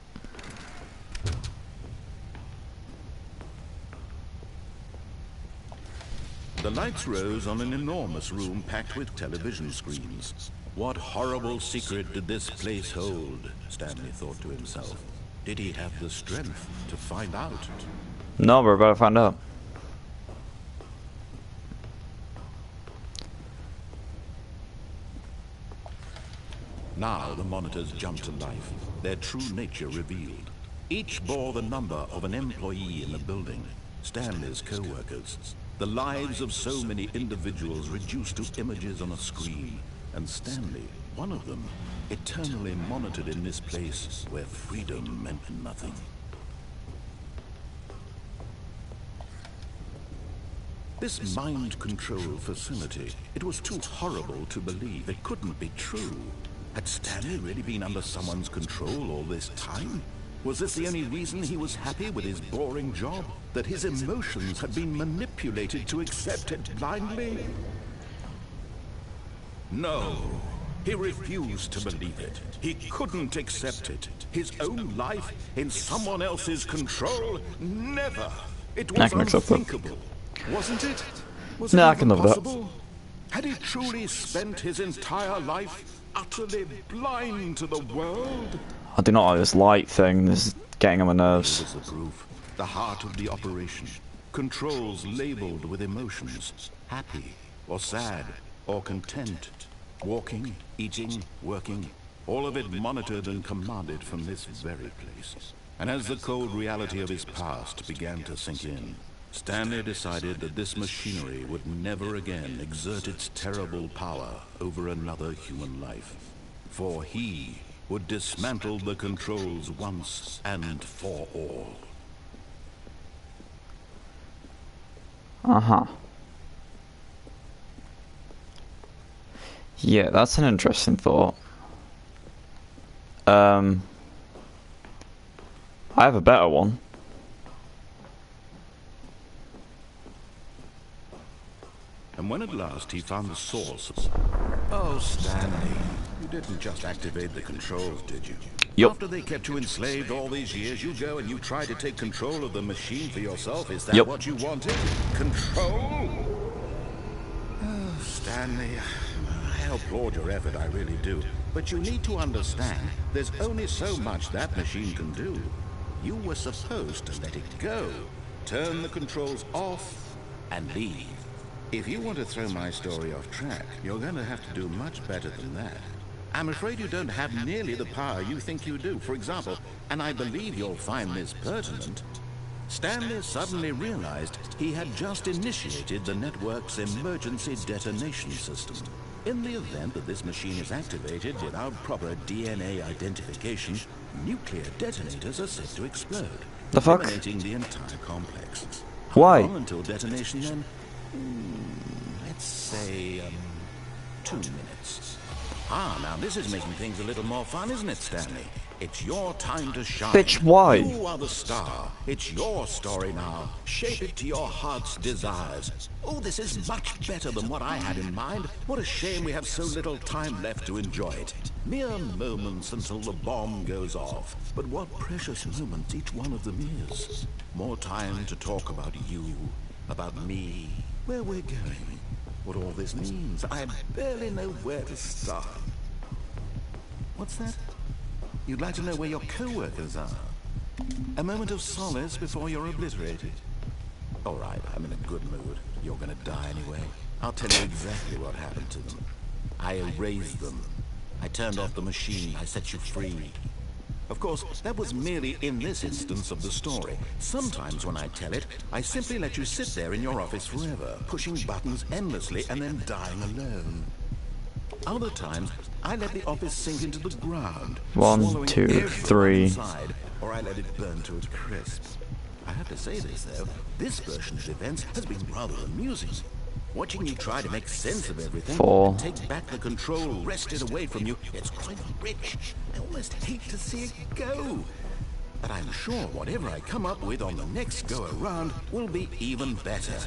The lights rose on an enormous room packed with television screens. What horrible secret did this place hold? Stanley thought to himself. Did he have the strength to find out? No, we're about to find out. Now the monitors jumped to life, their true nature revealed. Each bore the number of an employee in the building, Stanley's co-workers. The lives of so many individuals reduced to images on a screen. And Stanley, one of them, eternally monitored in this place where freedom meant nothing. This mind control facility, it was too horrible to believe. It couldn't be true. Had Stanley really been under someone's control all this time? Was this the only reason he was happy with his boring job? That his emotions had been manipulated to accept it blindly? No. He refused to believe it. He couldn't accept it. His own life in someone else's control? Never. It was unthinkable. Wasn't it? Was it I can live possible? Had he truly spent his entire life utterly blind to the world? I do not like this light thing. This is getting on my nerves. Here was the proof. The heart of the operation. Controls labeled with emotions. Happy, or sad, or content. Walking, eating, working. All of it monitored and commanded from this very place. And as the cold reality of his past began to sink in, Stanley decided that this machinery would never again exert its terrible power over another human life. For he would dismantle the controls once and for all. Uh-huh. Yeah, that's an interesting thought. I have a better one. And when at last he found the source... Oh, Stanley, you didn't just activate the controls, did you? Yup. After they kept you enslaved all these years, you go and you try to take control of the machine for yourself. Is that Yup. what you wanted? Control? Oh, Stanley, I applaud your effort, I really do. But you need to understand, there's only so much that machine can do. You were supposed to let it go. Turn the controls off and leave. If you want to throw my story off track, you're going to have to do much better than that. I'm afraid you don't have nearly the power you think you do. For example, and I believe you'll find this pertinent, Stanley suddenly realized he had just initiated the network's emergency detonation system. In the event that this machine is activated without proper DNA identification, nuclear detonators are set to explode, The fuck? eliminating the entire complex. Why? How long until detonation then? Let's say, 2 minutes. Ah, now this is making things a little more fun, isn't it, Stanley? It's your time to shine. Bitch, why? You are the star. It's your story now. Shape it to your heart's desires. Oh, this is much better than what I had in mind. What a shame we have so little time left to enjoy it. Mere moments until the bomb goes off. But what precious moments each one of them is. More time to talk about you, about me, where we're going, what all this means. I barely know where to start. What's that? You'd like to know where your co-workers are? A moment of solace before you're obliterated. All right, I'm in a good mood. You're gonna die anyway. I'll tell you exactly what happened to them. I erased them. I turned off the machine. I set you free. Of course, that was merely in this instance of the story. Sometimes when I tell it, I simply let you sit there in your office forever, pushing buttons endlessly and then dying alone. Other times, I let the office sink into the ground, 1, 2, 3. inside, or I let it burn to a crisp. I have to say this, though, this version of events has been rather amusing. Watching you try to make sense of everything 4. and take back the control wrested away from you, it's quite rich. I almost hate to see it go. But I'm sure whatever I come up with on the next go-around will be even better.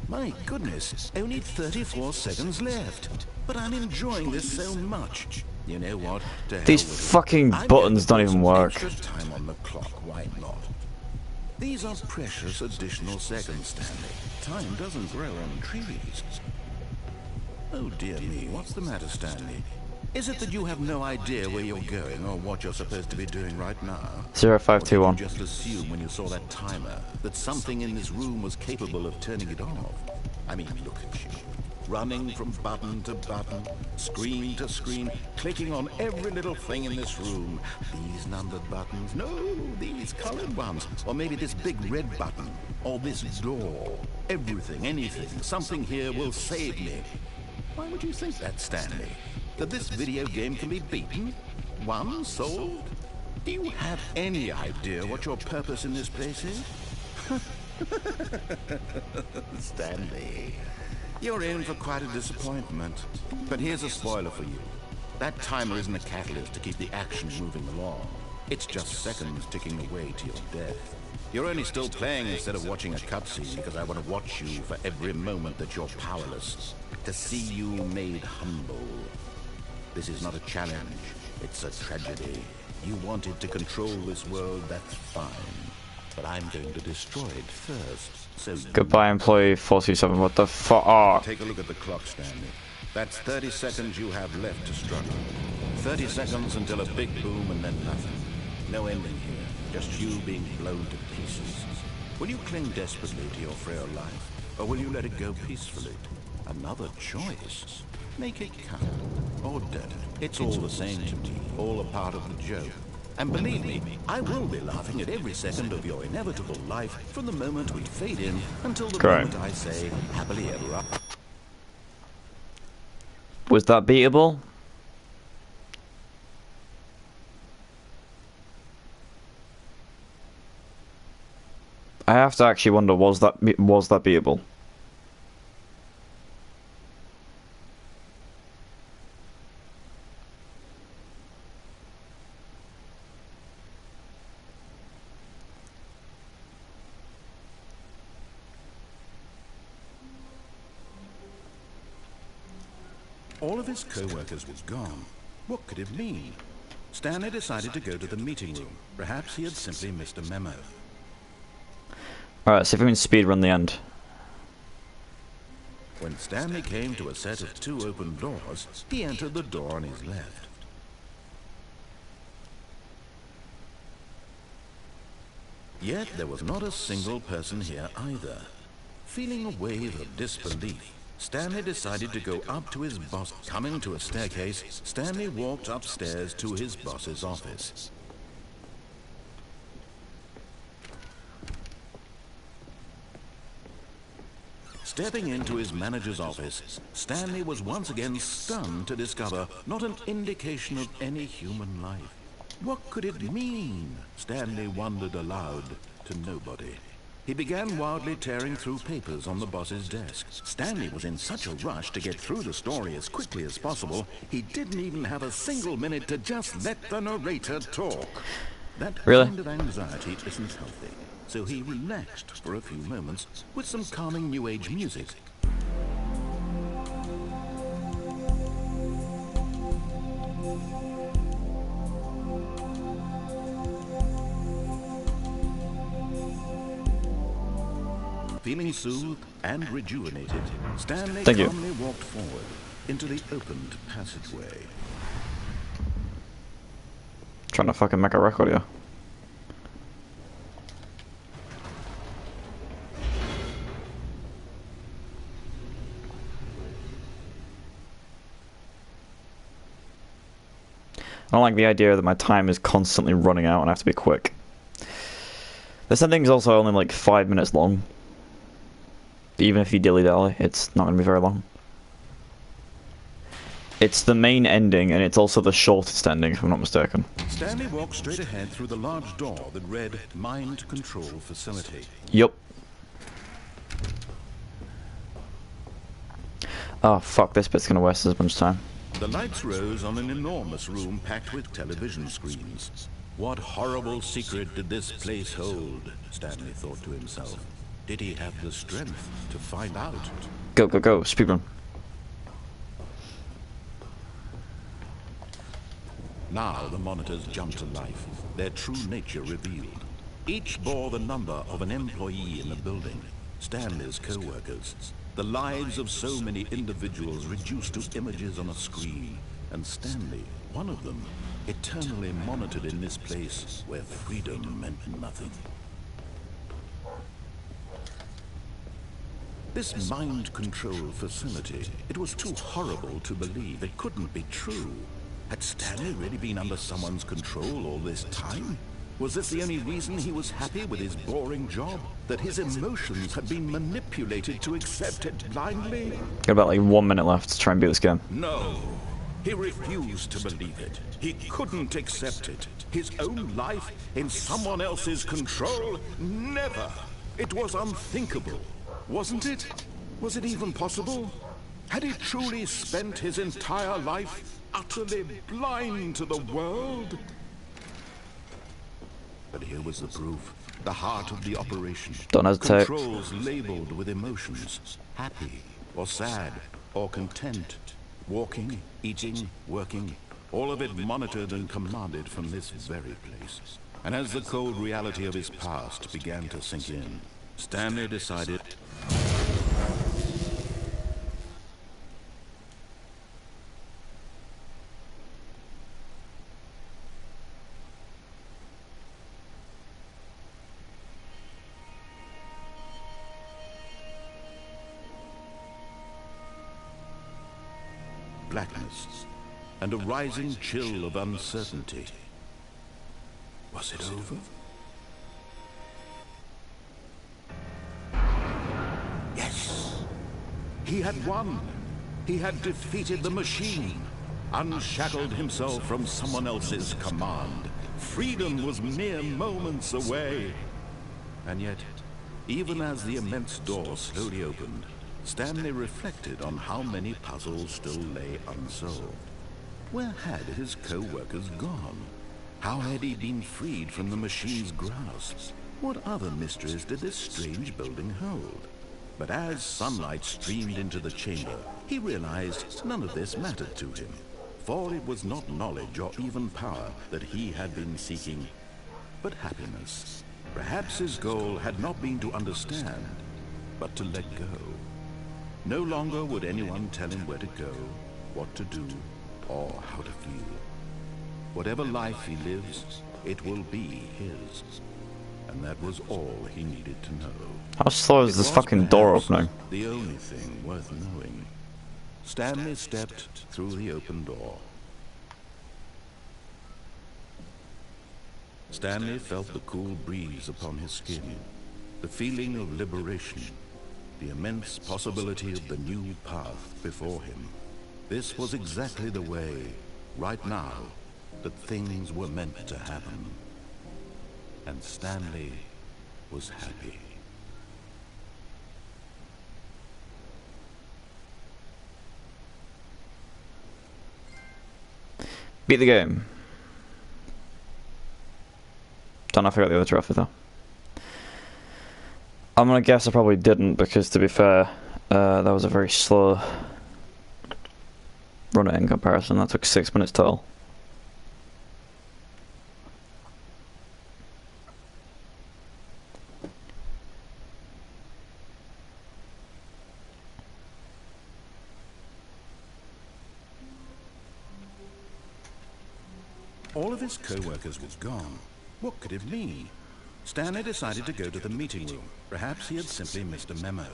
My goodness, only 34 seconds left. But I'm enjoying this so much. You know what? To hell These with it. fucking I'm buttons going don't to even put some work. extra time on the clock, why not? These are precious additional seconds, Stanley. Time doesn't grow on trees. Oh dear me, what's the matter, Stanley? Is it that you have no idea where you're going or what you're supposed to be doing right now? 0521. Or did you just assume when you saw that timer that something in this room was capable of turning it off? I mean, look at you. running from button to button, screen to screen, clicking on every little thing in this room. These numbered buttons, no, these colored ones, or maybe this big red button, or this door. Everything, anything, something here will save me. Why would you think that, Stanley? That this video game can be beaten? Won? Solved? Do you have any idea what your purpose in this place is? Stanley, you're in for quite a disappointment. But here's a spoiler for you. That timer isn't a catalyst to keep the action moving along. It's just seconds ticking away to your death. You're only still playing instead of watching a cutscene because I want to watch you for every moment that you're powerless. To see you made humble. This is not a challenge. It's a tragedy. You wanted to control this world, that's fine. But I'm going to destroy it first, so Goodbye, employee 427. What the fuck? Oh. Take a look at the clock, Stanley. That's 30 seconds you have left to struggle. 30 seconds until a big boom and then nothing. No ending here, just you being blown to pieces. Will you cling desperately to your frail life, or will you let it go peacefully? Another choice. Make it count, or don't. It's all the same to me, all a part of the joke. And believe me, I will be laughing at every second of your inevitable life from the moment we fade in until the moment I say, happily ever after. Was that beatable? I have to actually wonder, was that beatable? All of his co-workers were gone. What could it mean? Stanley decided to go to the meeting room. Perhaps he had simply missed a memo. Alright, see if we can speedrun the end. When Stanley came to a set of 2 open doors, he entered the door on his left. Yet there was not a single person here either. Feeling a wave of disbelief, Stanley decided to go up to his boss. Coming to a staircase, Stanley walked upstairs to his boss's office. Stepping into his manager's office, Stanley was once again stunned to discover not an indication of any human life. What could it mean? Stanley wondered aloud to nobody. He began wildly tearing through papers on the boss's desk. Stanley was in such a rush to get through the story as quickly as possible, he didn't even have a single minute to just let the narrator talk. That kind of anxiety isn't healthy, so he relaxed for a few moments with some calming New Age music. Feeling soothed and rejuvenated, Stanley calmly walked forward into the opened passageway. Trying to fucking make a record here. I don't like the idea that my time is constantly running out and I have to be quick. This ending's also only like 5 minutes long. Even if you dilly-dally, it's not going to be very long. It's the main ending, and it's also the shortest ending, if I'm not mistaken. Stanley walked straight ahead through the large door that read, Mind Control Facility. Yup. Oh, fuck, this bit's going to waste as much time. The lights rose on an enormous room packed with television screens. What horrible secret did this place hold? Stanley thought to himself. Did he have the strength to find out? Go, go, go, speedrun. Now the monitors jumped to life, their true nature revealed. Each bore the number of an employee in the building, Stanley's co-workers. The lives of so many individuals reduced to images on a screen, and Stanley, one of them, eternally monitored in this place where freedom meant nothing. This mind control facility, it was too horrible to believe. It couldn't be true. Had Stanley really been under someone's control all this time? Was this the only reason he was happy with his boring job? That his emotions had been manipulated to accept it blindly? Got about like 1 minute left to try and beat this game. No. He refused to believe it. He couldn't accept it. His own life in someone else's control? Never. It was unthinkable. Wasn't it? Was it even possible? Had he truly spent his entire life utterly blind to the world? But here was the proof. The heart of the operation. Don't hesitate. Controls labeled with emotions. Happy, or sad, or content. Walking, eating, working. All of it monitored and commanded from this very place. And as the cold reality of his past began to sink in, Stanley decided... blackness, and a rising chill of uncertainty. Was it over? Yes! He had won! He had defeated the machine, unshackled himself from someone else's command. Freedom was mere moments away. And yet, even as the immense door slowly opened, Stanley reflected on how many puzzles still lay unsolved. Where had his co-workers gone? How had he been freed from the machine's grasp? What other mysteries did this strange building hold? But as sunlight streamed into the chamber, he realized none of this mattered to him. For it was not knowledge or even power that he had been seeking, but happiness. Perhaps his goal had not been to understand, but to let go. No longer would anyone tell him where to go, what to do, or how to feel. Whatever life he lives, it will be his. And that was all he needed to know. How slow is this fucking door opening? The only thing worth knowing. Stanley stepped through the open door. Stanley felt the cool breeze upon his skin, the feeling of liberation, the immense possibility of the new path before him. This was exactly the way, right now, that things were meant to happen. And Stanley was happy. Beat the game. Don't know if I got the other trophy though. I'm gonna guess I probably didn't, because to be fair, that was a very slow run in comparison. That took 6 minutes total. All of his co-workers were gone. What could it mean? Stanley decided to go to the meeting room. Perhaps he had simply missed a memo.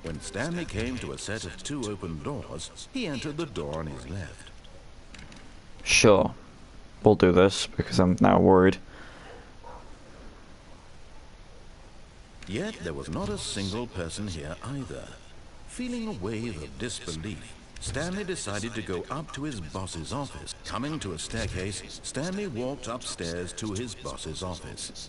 When Stanley came to a set of 2 open doors, he entered the door on his left. Sure. We'll do this, because I'm now worried. Yet there was not a single person here either. Feeling a wave of disbelief, Stanley decided to go up to his boss's office. Coming to a staircase, Stanley walked upstairs to his boss's office.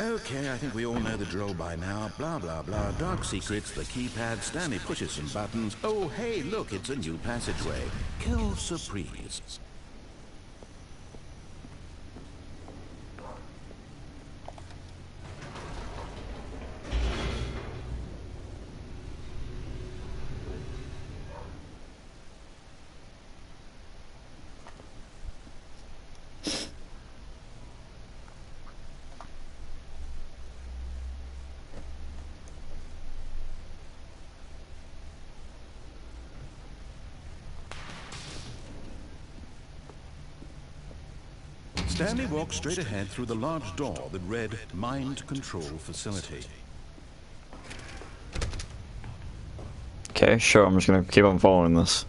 Okay, I think we all know the drill by now. Blah, blah, blah. Dark secrets, the keypad. Stanley pushes some buttons. Oh, hey, look, it's a new passageway. Kill surprise. Stanley walked straight ahead through the large door that read Mind Control Facility. Okay, sure, I'm just gonna keep on following this.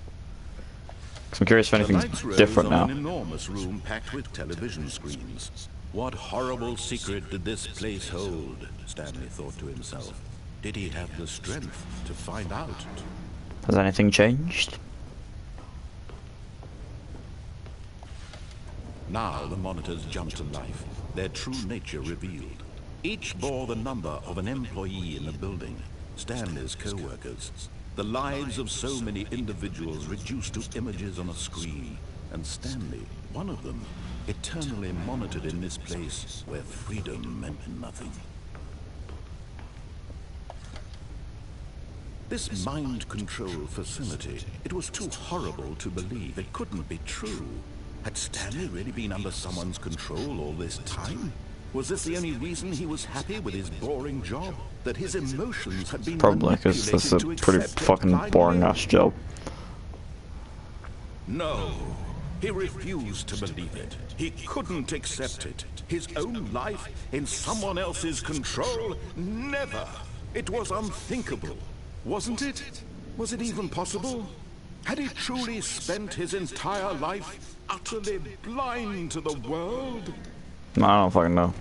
'Cause I'm curious if anything's different now. An enormous room packed with television screens. What horrible secret did this place hold? Stanley thought to himself. Did he have the strength to find out? Has anything changed? Now the monitors jumped to life, their true nature revealed. Each bore the number of an employee in the building, Stanley's co-workers. The lives of so many individuals reduced to images on a screen, and Stanley, one of them, eternally monitored in this place where freedom meant nothing. This mind control facility, it was too horrible to believe. It couldn't be true. Had Stanley really been under someone's control all this time? Was this the only reason he was happy with his boring job? That his emotions had been Probably, because this is a pretty fucking boring ass job. No, he refused to believe it. He couldn't accept it. His own life in someone else's control? Never. It was unthinkable. Wasn't it? Was it even possible? Had he truly spent his entire life utterly blind to the world? No, I don't fucking know.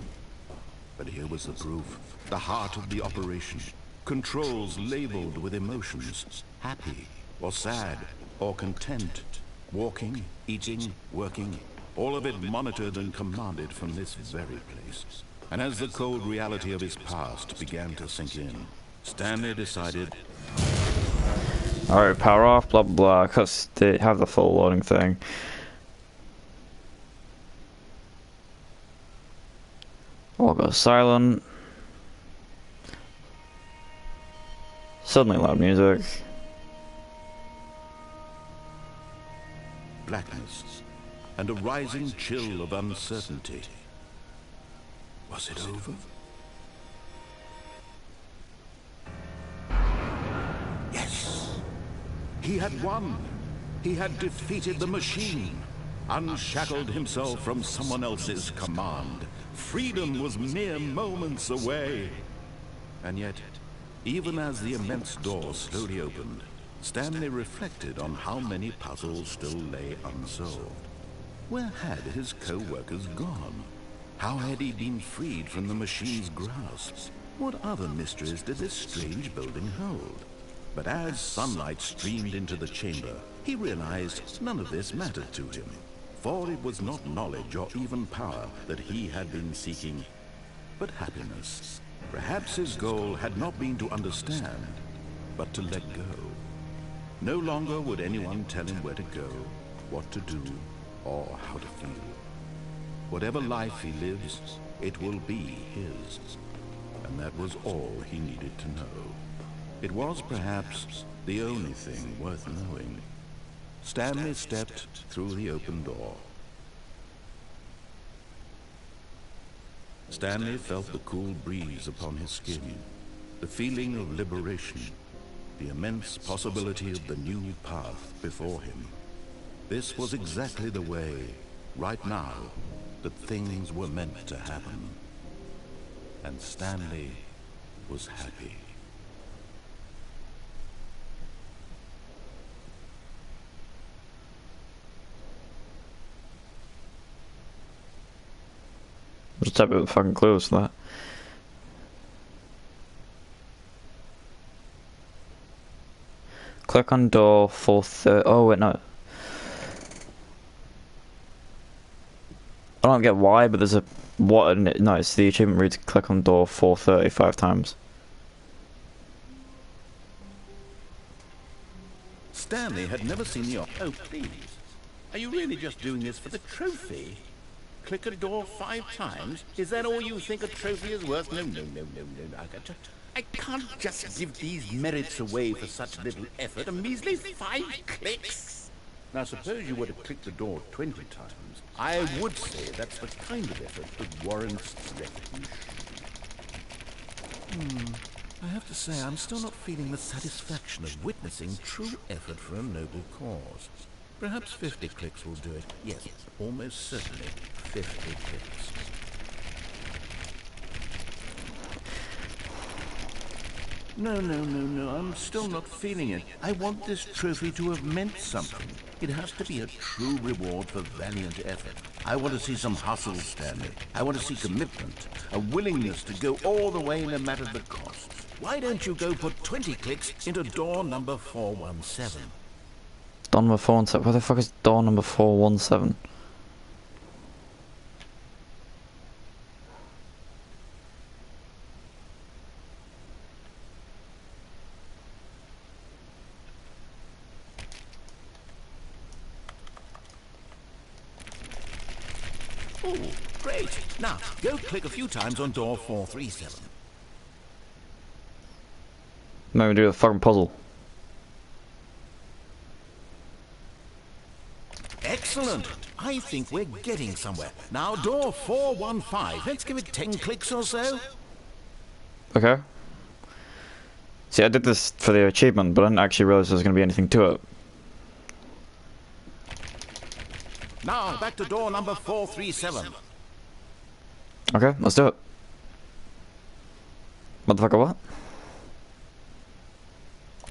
But here was the proof. The heart of the operation. Controls labeled with emotions. Happy, or sad, or content. Walking, eating, working. All of it monitored and commanded from this very place. And as the cold reality of his past began to sink in, Stanley decided... Alright, power off, blah blah blah, because they have the full loading thing. All goes silent. Suddenly loud music. Blackness, and a rising chill of uncertainty. Was it over? Yes! He had won! He had defeated the machine, unshackled himself from someone else's command. Freedom was mere moments away. And yet, even as the immense door slowly opened, Stanley reflected on how many puzzles still lay unsolved. Where had his co-workers gone? How had he been freed from the machine's grasp? What other mysteries did this strange building hold? But as sunlight streamed into the chamber, he realized none of this mattered to him. For it was not knowledge or even power that he had been seeking, but happiness. Perhaps his goal had not been to understand, but to let go. No longer would anyone tell him where to go, what to do, or how to feel. Whatever life he lives, it will be his. And that was all he needed to know. It was perhaps the only thing worth knowing. Stanley stepped through the open door. Stanley felt the cool breeze upon his skin, the feeling of liberation, the immense possibility of the new path before him. This was exactly the way, right now, that things were meant to happen. And Stanley was happy. Just type it with fucking clues for that. Click on door 430. Oh wait, no. I don't get why, but there's a what? No, it's the achievement reads click on door 430 5 times. Stanley had never seen the Oh, please. Are you really just doing this for the trophy? Click a door 5 times? Is that all you think a trophy is worth? No. I can't just give these merits away for such little effort. A measly 5 clicks. Now, suppose you were to click the door 20 times. I would say that's the kind of effort that warrants recognition. I have to say, I'm still not feeling the satisfaction of witnessing true effort for a noble cause. Perhaps 50 clicks will do it. Yes, almost certainly 50 clicks. No, I'm still not feeling it. I want this trophy to have meant something. It has to be a true reward for valiant effort. I want to see some hustle, Stanley. I want to see commitment, a willingness to go all the way no matter the cost. Why don't you go put 20 clicks into door number 417? Door number 417. Where the fuck is door number 417? Oh, great. Now, go click a few times on door 437. Maybe do the fucking puzzle. Excellent. I think we're getting somewhere. Now, door 415. Let's give it 10 clicks or so. Okay. See, I did this for the achievement, but I didn't actually realize there was going to be anything to it. Now, back to door number 437. Okay, let's do it. Motherfucker, what?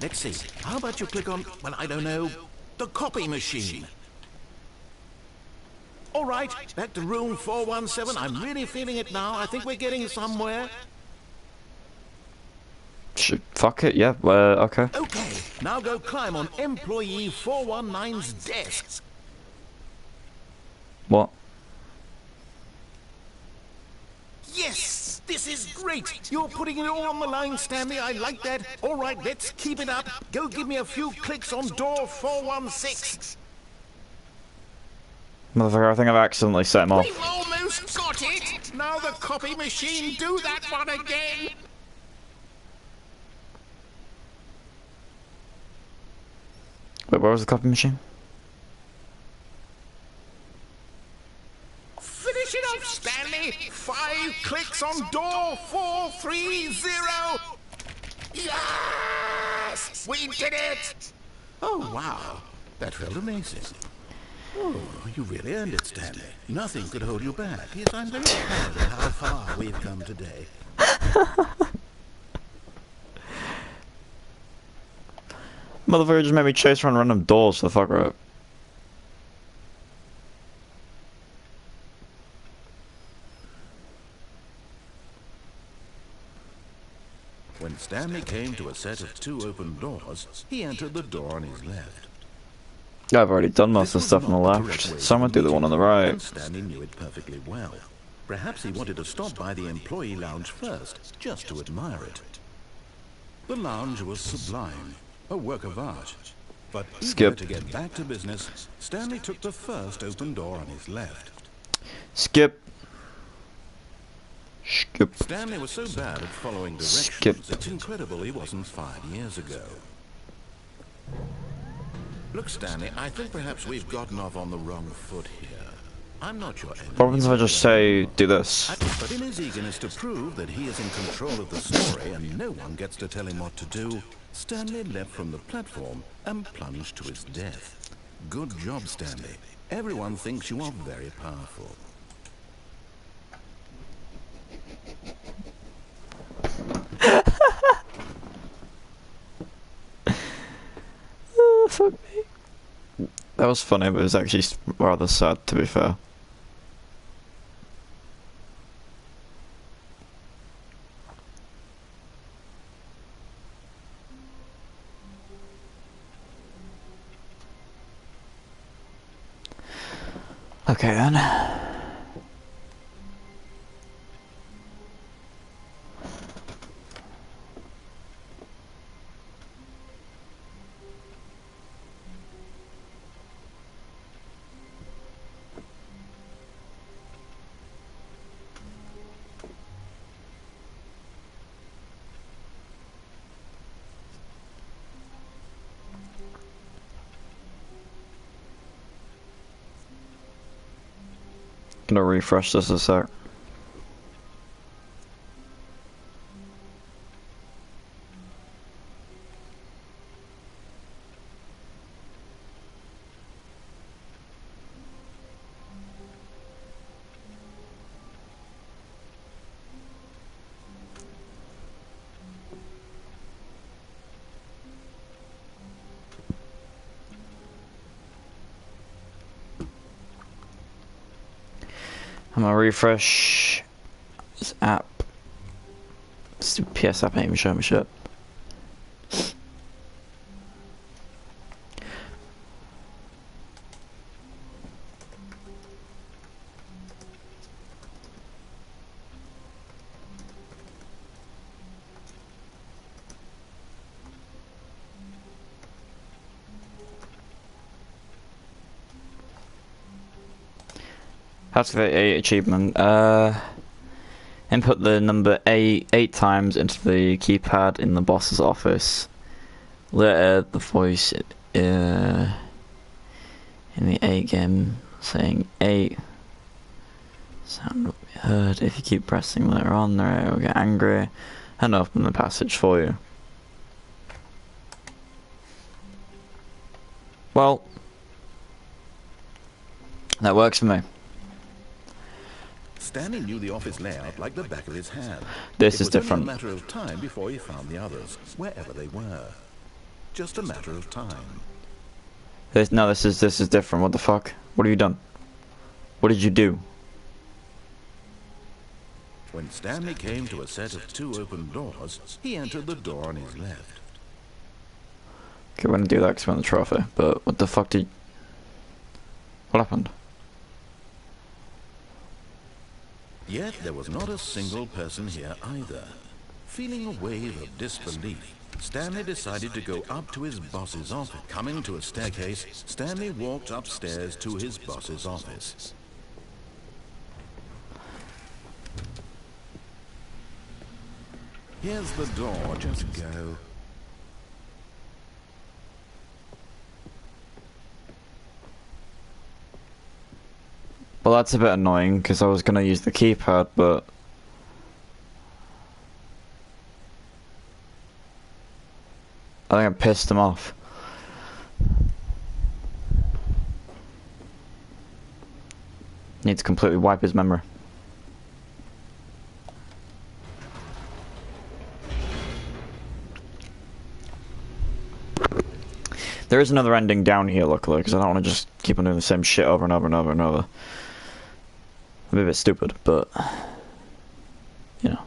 Let's see. How about you click on, well, I don't know, the copy machine? All right, back to room 417. I'm really feeling it now. I think we're getting somewhere. Fuck it, yeah, okay. Okay, now go climb on employee 419's desk. What? Yes, this is great. You're putting it all on the line, Stanley. I like that. All right, let's keep it up. Go give me a few clicks on door 416. Motherfucker, I think I've accidentally set him off. We've almost got it. Now the copy machine, do that one again. Wait, where was the copy machine? Finish it off, Stanley. 5 clicks on door 430. Yes! We did it! Oh, wow. That felt amazing. Oh, you really earned it, Stanley. Nothing could hold you back. Yes, I'm very proud of how far we've come today. Motherfucker just made me chase around random doors to the fuck up. When Stanley came to a set of 2 open doors, he entered the door on his left. I've already done most of the stuff on the left, so I'm gonna do the one on the right. And Stanley knew it perfectly well. Perhaps he wanted to stop by the employee lounge first, just to admire it. The lounge was sublime, a work of art. But eager to get back to business, Stanley took the first open door on his left. Skip. Skip. Stanley was so bad at following directions, it's incredible he wasn't 5 years ago. Look, Stanley, I think perhaps we've gotten off on the wrong foot here. I'm not your enemy. What happens if I just say, do this? But in his eagerness to prove that he is in control of the story and no one gets to tell him what to do, Stanley leapt from the platform and plunged to his death. Good job, Stanley. Everyone thinks you are very powerful. Fuck me. That was funny, but it was actually rather sad, to be fair. Okay then. Gonna refresh this a sec. I'm gonna refresh this app. This PS app ain't even showing me shit. Activate a achievement. Input the number 8 times into the keypad in the boss's office. Later, the voice in the A game saying 8 sound will be heard. If you keep pressing later on, the narrator will get angry and open the passage for you. Well, that works for me. Stanley knew the office layout like the back of his hand. This is different. It was only a matter of time before he found the others, wherever they were. Just a matter of time. This is different. What the fuck? What have you done? What did you do? When Stanley came to a set of 2 open doors, he entered the door on his left. Okay, we're gonna do that because we want the trophy. But what the fuck did? What happened? Yet there was not a single person here either. Feeling a wave of disbelief, Stanley decided to go up to his boss's office. Coming to a staircase, Stanley walked upstairs to his boss's office. Here's the door, just go. Well, that's a bit annoying because I was gonna use the keypad, but I think I pissed him off. Need to completely wipe his memory. There is another ending down here, luckily, because I don't want to just keep on doing the same shit over and over and over and over. I'm a bit stupid, but you know.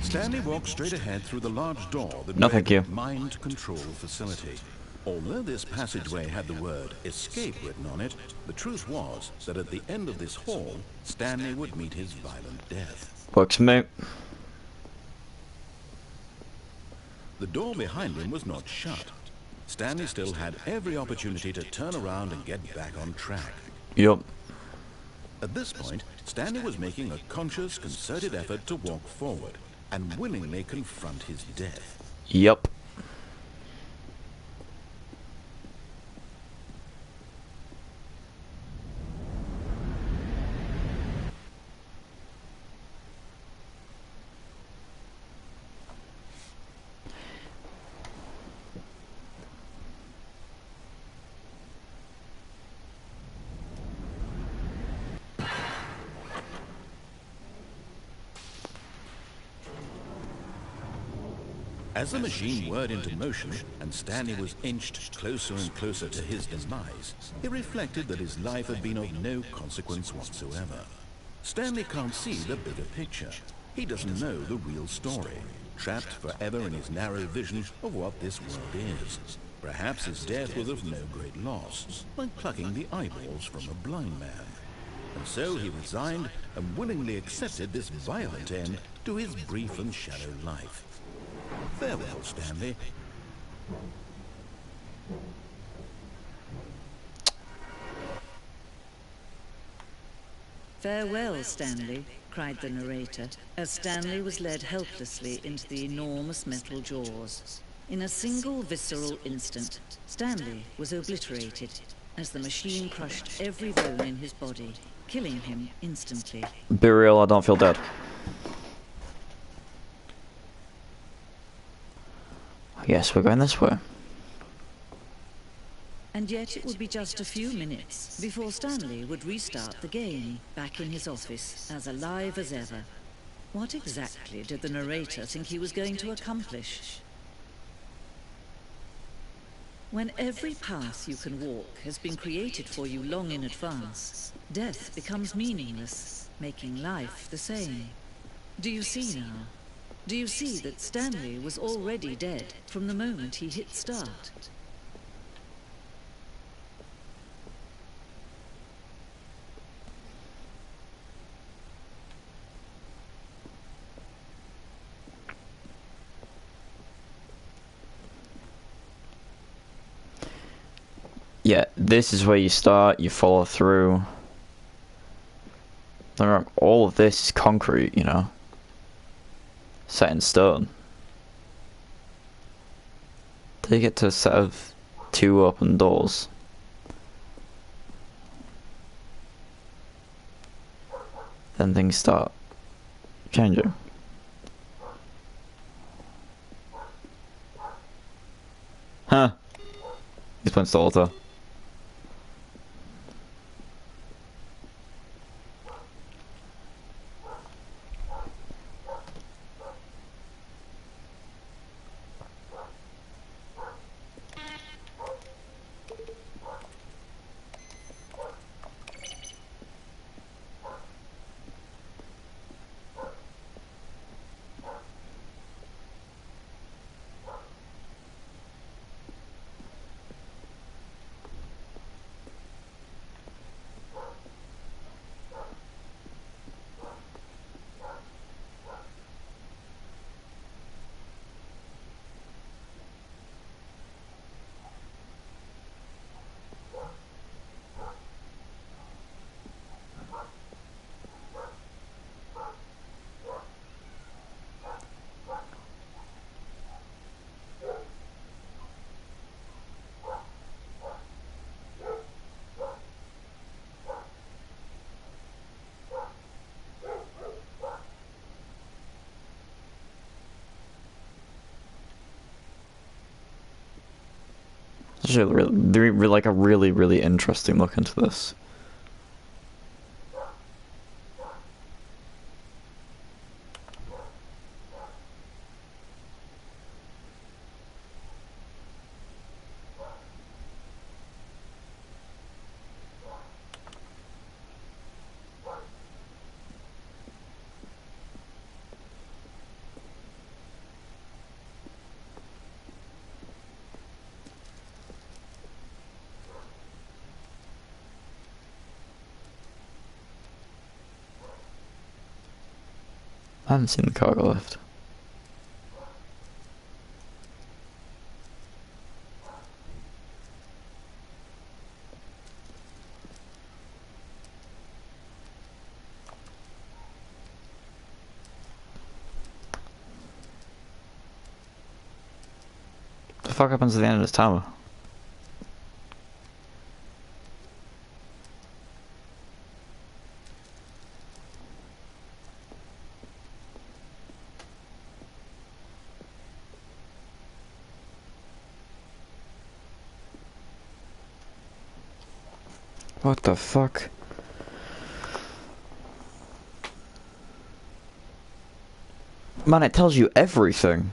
Stanley walked straight ahead through the large door that No, thank you. Mind Control Facility. Although this passageway had the word escape written on it, the truth was that at the end of this hall, Stanley would meet his violent death. Works for me. The door behind him was not shut. Stanley still had every opportunity to turn around and get back on track. Yup. At this point, Stanley was making a conscious, concerted effort to walk forward and willingly confront his death. Yup. As the machine whirred into motion and Stanley was inched closer and closer to his demise, he reflected that his life had been of no consequence whatsoever. Stanley can't see the bigger picture. He doesn't know the real story, trapped forever in his narrow vision of what this world is. Perhaps his death was of no great loss, like plucking the eyeballs from a blind man. And so he resigned and willingly accepted this violent end to his brief and shallow life. Farewell, Stanley. Farewell, Stanley, cried the narrator, as Stanley was led helplessly into the enormous metal jaws. In a single visceral instant, Stanley was obliterated, as the machine crushed every bone in his body, killing him instantly. Be real, I don't feel dead. Yes, we're going this way. And yet it would be just a few minutes before Stanley would restart the game, back in his office, as alive as ever. What exactly did the narrator think he was going to accomplish? When every path you can walk has been created for you long in advance, death becomes meaningless, making life the same. Do you see now? Do you see that Stanley was already dead from the moment he hit start? Yeah, this is where you start, you follow through. All of this is concrete, you know. Set in stone. They get to a set of 2 open doors. Then things start changing. Huh. He's playing Solitaire. It's really, like a really interesting look into this. I haven't seen the cargo lift. What the fuck happens at the end of this tower? What the fuck? Man, it tells you everything.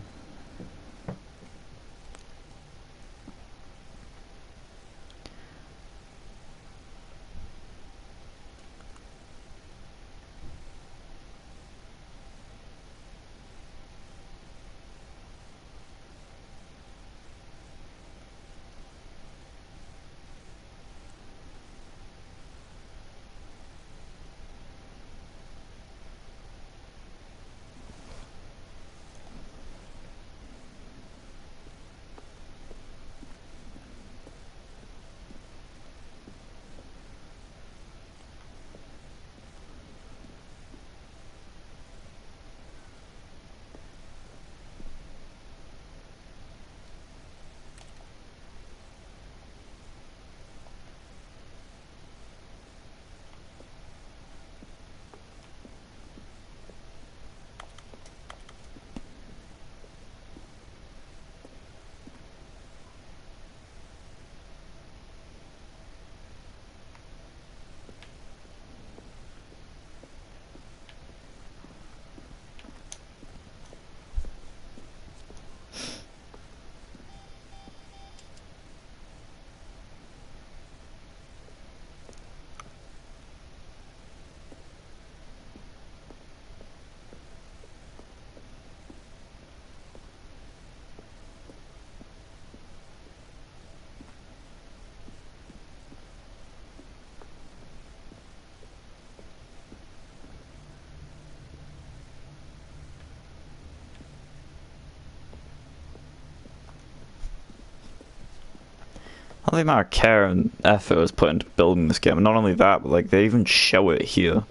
the amount of care and effort was put into building this game. And not only that, but like they even show it here.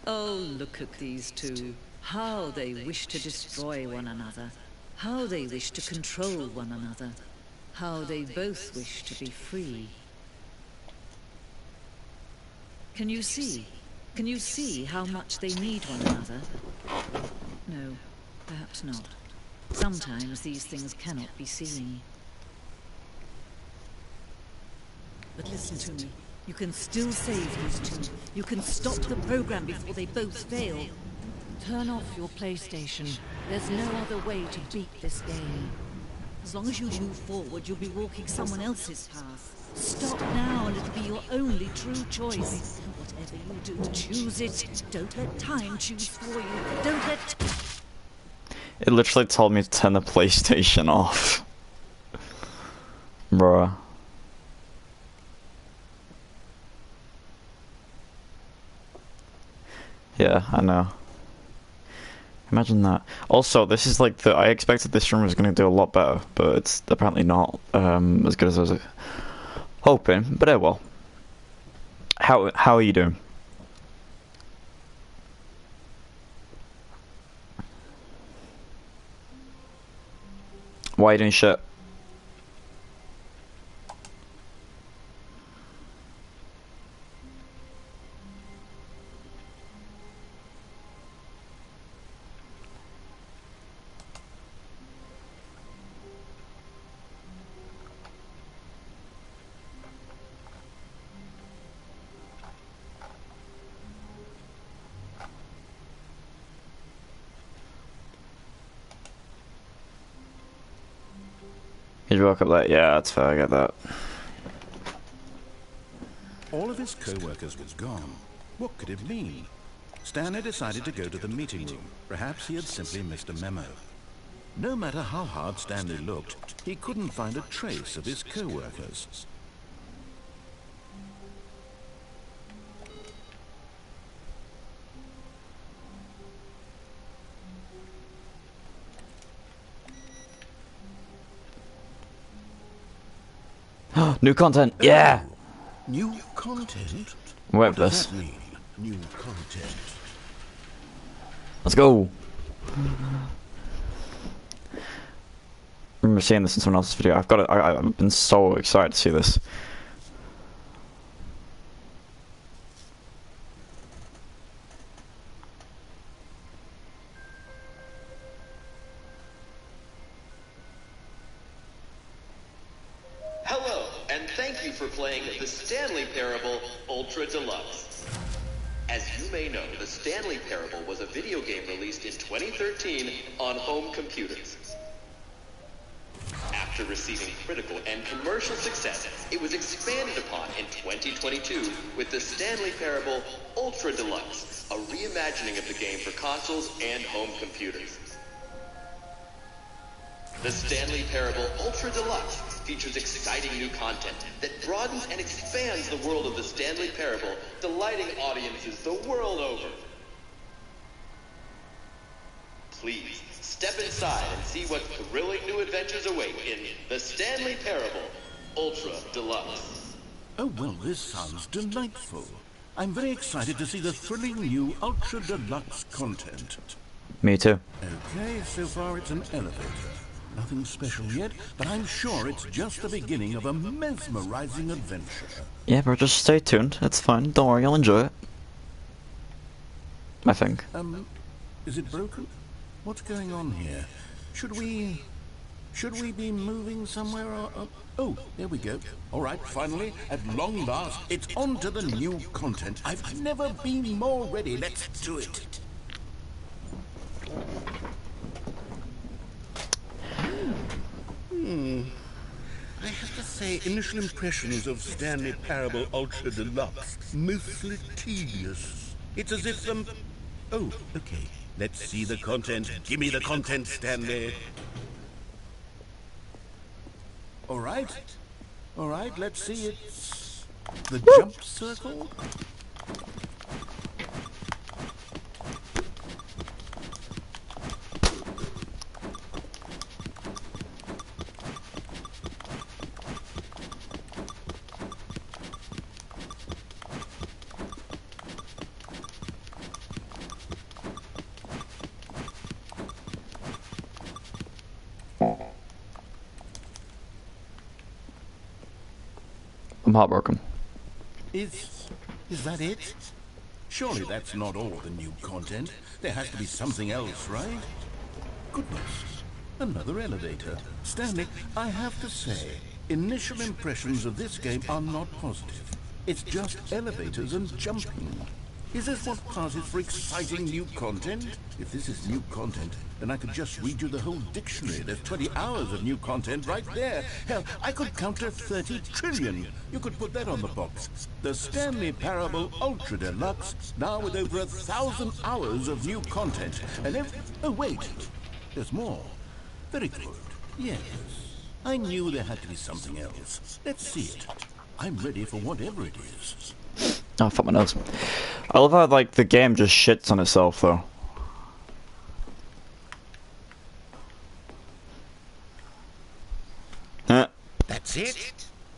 Oh, look at these two. How they wish to destroy one another. How they wish to control one another. How they both wish to be free. Can you see? Can you see how much they need one another? No, perhaps not. Sometimes these things cannot be seen. But listen to me. You can still save these two. You can stop the program before they both fail. Turn off your PlayStation. There's no other way to beat this game. As long as you move forward, you'll be walking someone else's path. Stop now and it'll be your only true choice. Whatever you do, choose it. Don't let time choose for you. Don't let... It literally told me to turn the PlayStation off. Bruh. Yeah, I know. Imagine that. Also, this is like the... I expected this room was going to do a lot better, but it's apparently not as good as I was hoping. But well. How are you doing? Why are you doing shit? You woke up late. Yeah, that's fair. I get that. All of his co-workers was gone. What could it mean? Stanley decided to go to the meeting room. Perhaps he had simply missed a memo. No matter how hard Stanley looked, he couldn't find a trace of his co-workers. New content. Yeah. New content? Wait What for does this. that mean? New content. Let's go. I remember seeing this in someone else's video. I've been so excited to see this. Hello, and thank you for playing the Stanley Parable Ultra Deluxe. As you may know, the Stanley Parable was a video game released in 2013 on home computers. After receiving critical and commercial success, it was expanded upon in 2022 with the Stanley Parable Ultra Deluxe, a reimagining of the game for consoles and home computers. The Stanley Parable Ultra Deluxe features exciting new content that broadens and expands the world of the Stanley Parable, delighting audiences the world over. Please, step inside and see what thrilling new adventures await in the Stanley Parable Ultra Deluxe. Oh, well, this sounds delightful. I'm very excited to see the thrilling new Ultra Deluxe content. Me too. Okay, so far it's an elevator. Nothing special yet, but I'm sure it's just the beginning of a mesmerizing adventure. Yeah, but just stay tuned. It's fine. Don't worry, I'll enjoy it. I think. Is it broken? What's going on here? Should we be moving somewhere or... Oh, there we go. All right, finally, at long last, it's on to the new content. I've never been more ready. Let's do it. I have to say, initial impressions of Stanley Parable Ultra Deluxe, mostly tedious. It's as if Oh, okay. Let's see the content. Give me the content, Stanley. All right, let's see. It's the jump circle. I'm heartbroken. Is that it? Surely that's not all the new content. There has to be something else, right? Goodness. Another elevator. Stanley, I have to say, initial impressions of this game are not positive. It's just elevators and jumping. Is this what passes for exciting new content? If this is new content, then I could just read you the whole dictionary. There's 20 hours of new content right there. Hell, I could count to 30 trillion. You could put that on the box. The Stanley Parable Ultra Deluxe, now with over 1,000 hours of new content. And oh wait, there's more. Very good. Yes. I knew there had to be something else. Let's see it. I'm ready for whatever it is. Oh, fuck my nose. I love how, like, the game just shits on itself, though. That's it?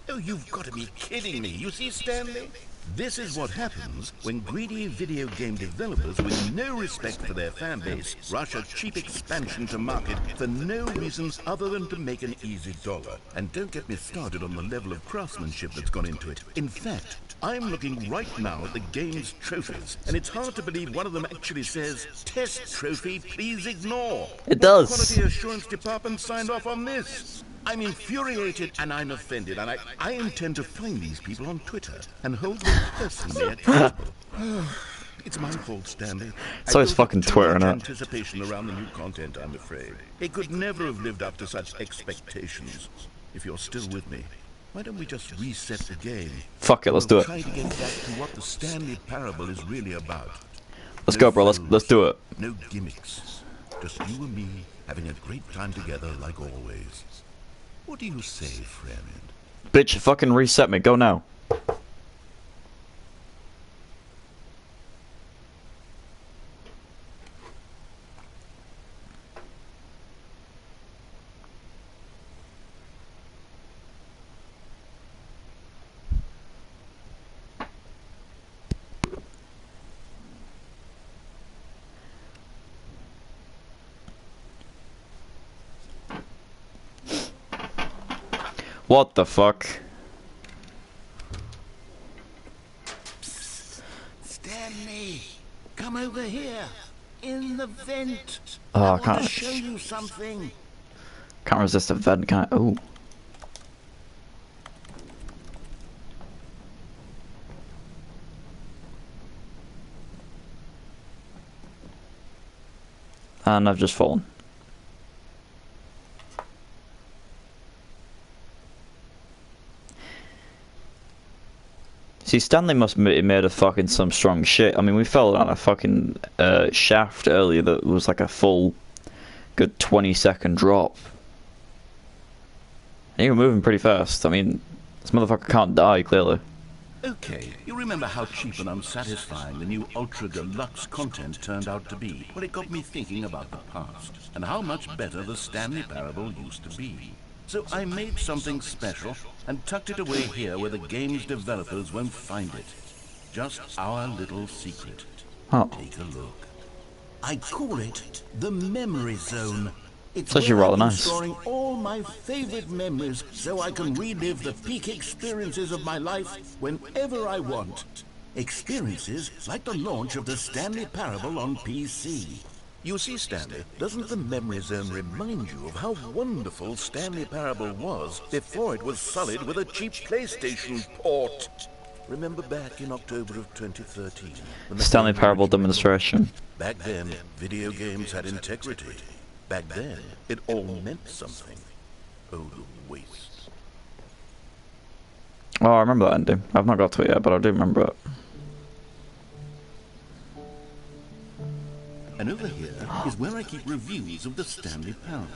Oh, you've got to be kidding me. You see, Stanley? This is what happens when greedy video game developers with no respect for their fan base rush a cheap expansion to market for no reasons other than to make an easy dollar. And don't get me started on the level of craftsmanship that's gone into it. In fact, I'm looking right now at the game's trophies, and it's hard to believe one of them actually says, "Test trophy, please ignore." It does. What quality assurance department signed off on this? I'm infuriated and I'm offended, and I intend to find these people on Twitter and hold them personally accountable. It's my fault, Stanley. It's always fucking Twitter, innit? Anticipation around the new content, I'm afraid. It could never have lived up to such expectations. If you're still with me, why don't we just reset the game? Fuck it, let's do it. Try to get back to what the Stanley Parable is really about. Let's go, bro. Let's do it. No gimmicks. Just you and me having a great time together like always. What do you say, friend? Bitch, fucking reset me. Go now. What the fuck? Stanley, come over here. In the vent. Oh, I want can't. to show you something. Can't resist a vent, can I? Ooh. And I've just fallen. See, Stanley must have made a fucking some strong shit. I mean, we fell on a fucking shaft earlier that was like a full, good 20-second drop. And you were moving pretty fast. I mean, this motherfucker can't die, clearly. Okay, you remember how cheap and unsatisfying the new Ultra Deluxe content turned out to be? Well, it got me thinking about the past, and how much better the Stanley Parable used to be. So I made something special and tucked it away here where the game's developers won't find it. Just our little secret. Oh. Take a look. I call it the Memory Zone. It's actually where rather I've been nice. storing all my favorite memories so I can relive the peak experiences of my life whenever I want. Experiences like the launch of the Stanley Parable on PC. You see, Stanley, doesn't the Memory Zone remind you of how wonderful Stanley Parable was before it was sullied with a cheap PlayStation port? Remember back in October of 2013? when the Stanley game Parable reached my demonstration. door? Back then, video games had integrity. Back then, it all meant something. Oh, the waste. Oh, I remember that ending. I've not got to it yet, but I do remember it. And over here is where I keep reviews of the Stanley Parable.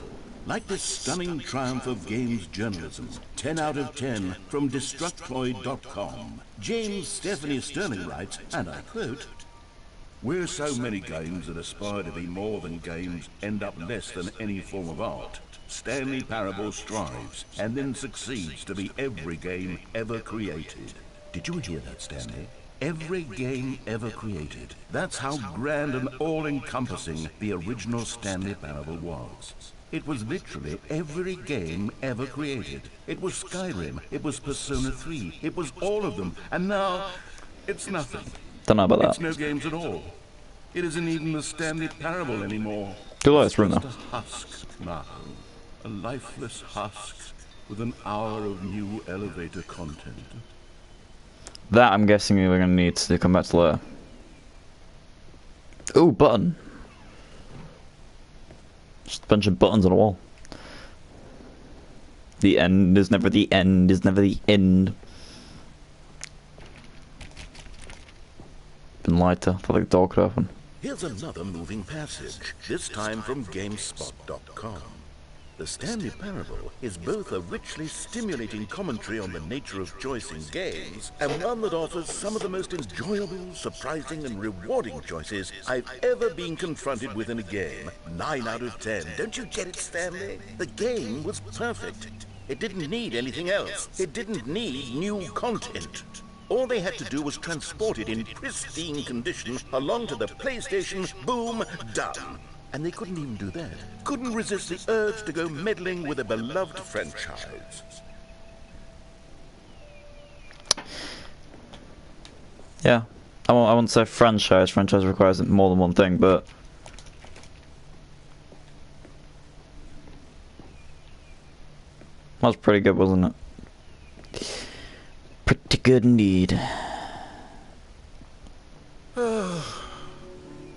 Like this stunning triumph of games journalism, 10 out of 10 from Destructoid.com. James Stephanie Sterling writes, and I quote, "Where so many games that aspire to be more than games end up less than any form of art, Stanley Parable strives and then succeeds to be every game ever created." Did you hear that, Stanley? Every game ever created. That's how grand and all-encompassing the original Stanley Parable was. It was literally every game ever created. It was Skyrim, it was Persona 3, it was all of them, and now it's nothing. Don't know about It's that. no games at all. It isn't even the Stanley Parable anymore. Good It's rumor. just a husk now. A lifeless husk with an hour of new elevator content. That I'm guessing we're gonna need to come back to later. Ooh, button. Just a bunch of buttons on a wall. The end is never the end, is never the end. Been lied to. I thought the door could open. Here's another moving passage, this time from GameSpot.com. The Stanley Parable is both a richly stimulating commentary on the nature of choice in games, and one that offers some of the most enjoyable, surprising, and rewarding choices I've ever been confronted with in a game. 9 out of 10. Don't you get it, Stanley? The game was perfect. It didn't need anything else. It didn't need new content. All they had to do was transport it in pristine condition along to the PlayStation. Boom, done. And they couldn't even do that. Couldn't resist the urge to go meddling with a beloved franchise. Yeah. I won't say franchise. Franchise requires more than one thing, but... that was pretty good, wasn't it? Pretty good indeed.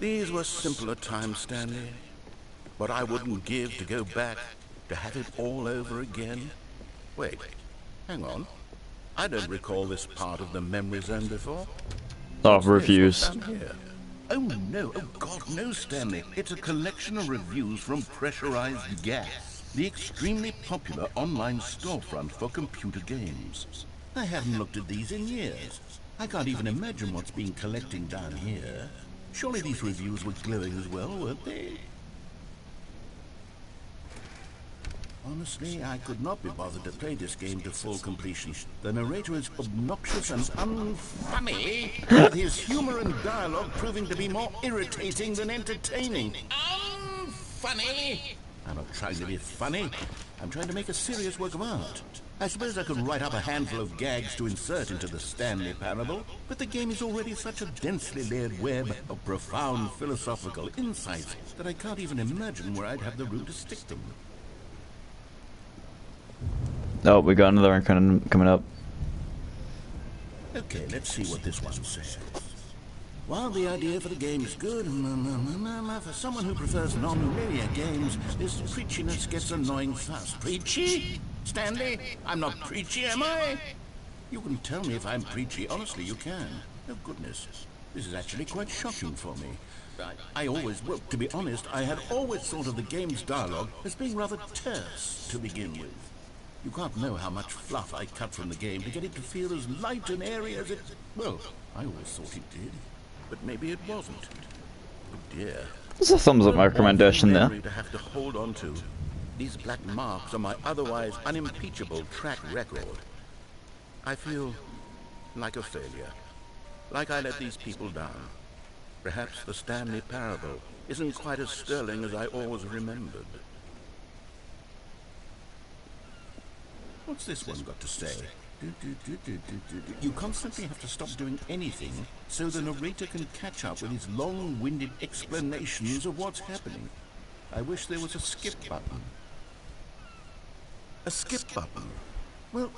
These were simpler times, Stanley. What I wouldn't give to go back, to have it all over again. Wait, hang on. I don't recall this part of the memory zone before. Oh, What's this? reviews. What's down here? Oh no, oh God, no, Stanley. It's a collection of reviews from Pressurized Gas, the extremely popular online storefront for computer games. I haven't looked at these in years. I can't even imagine what's been collecting down here. Surely these reviews were glowing as well, weren't they? Honestly, I could not be bothered to play this game to full completion. The narrator is obnoxious and unfunny, with his humor and dialogue proving to be more irritating than entertaining. Unfunny! I'm not trying to be funny. I'm trying to make a serious work of art. I suppose I could write up a handful of gags to insert into the Stanley Parable, but the game is already such a densely layered web of profound philosophical insights that I can't even imagine where I'd have the room to stick them. Oh, we got another one coming up. Okay, let's see what this one says. While the idea for the game is good, for someone who prefers non-linear games, this preachiness gets annoying fast. Preachy? Stanley, I'm not preachy, am I? You can tell me if I'm preachy. Honestly, you can. Oh, goodness. This is actually quite shocking for me. Well, to be honest, I had always thought of the game's dialogue as being rather terse to begin with. You can't know how much fluff I cut from the game to get it to feel as light and airy as it... Well, I always thought it did. But maybe it wasn't. Oh dear. There's a thumbs up my recommendation there. To have to hold on to. These black marks are my otherwise unimpeachable track record. I feel like a failure. Like I let these people down. Perhaps the Stanley Parable isn't quite as sterling as I always remembered. What's this one got to say? You constantly have to stop doing anything so the narrator can catch up with his long-winded explanations of what's happening. I wish there was a skip button. A skip button? Well,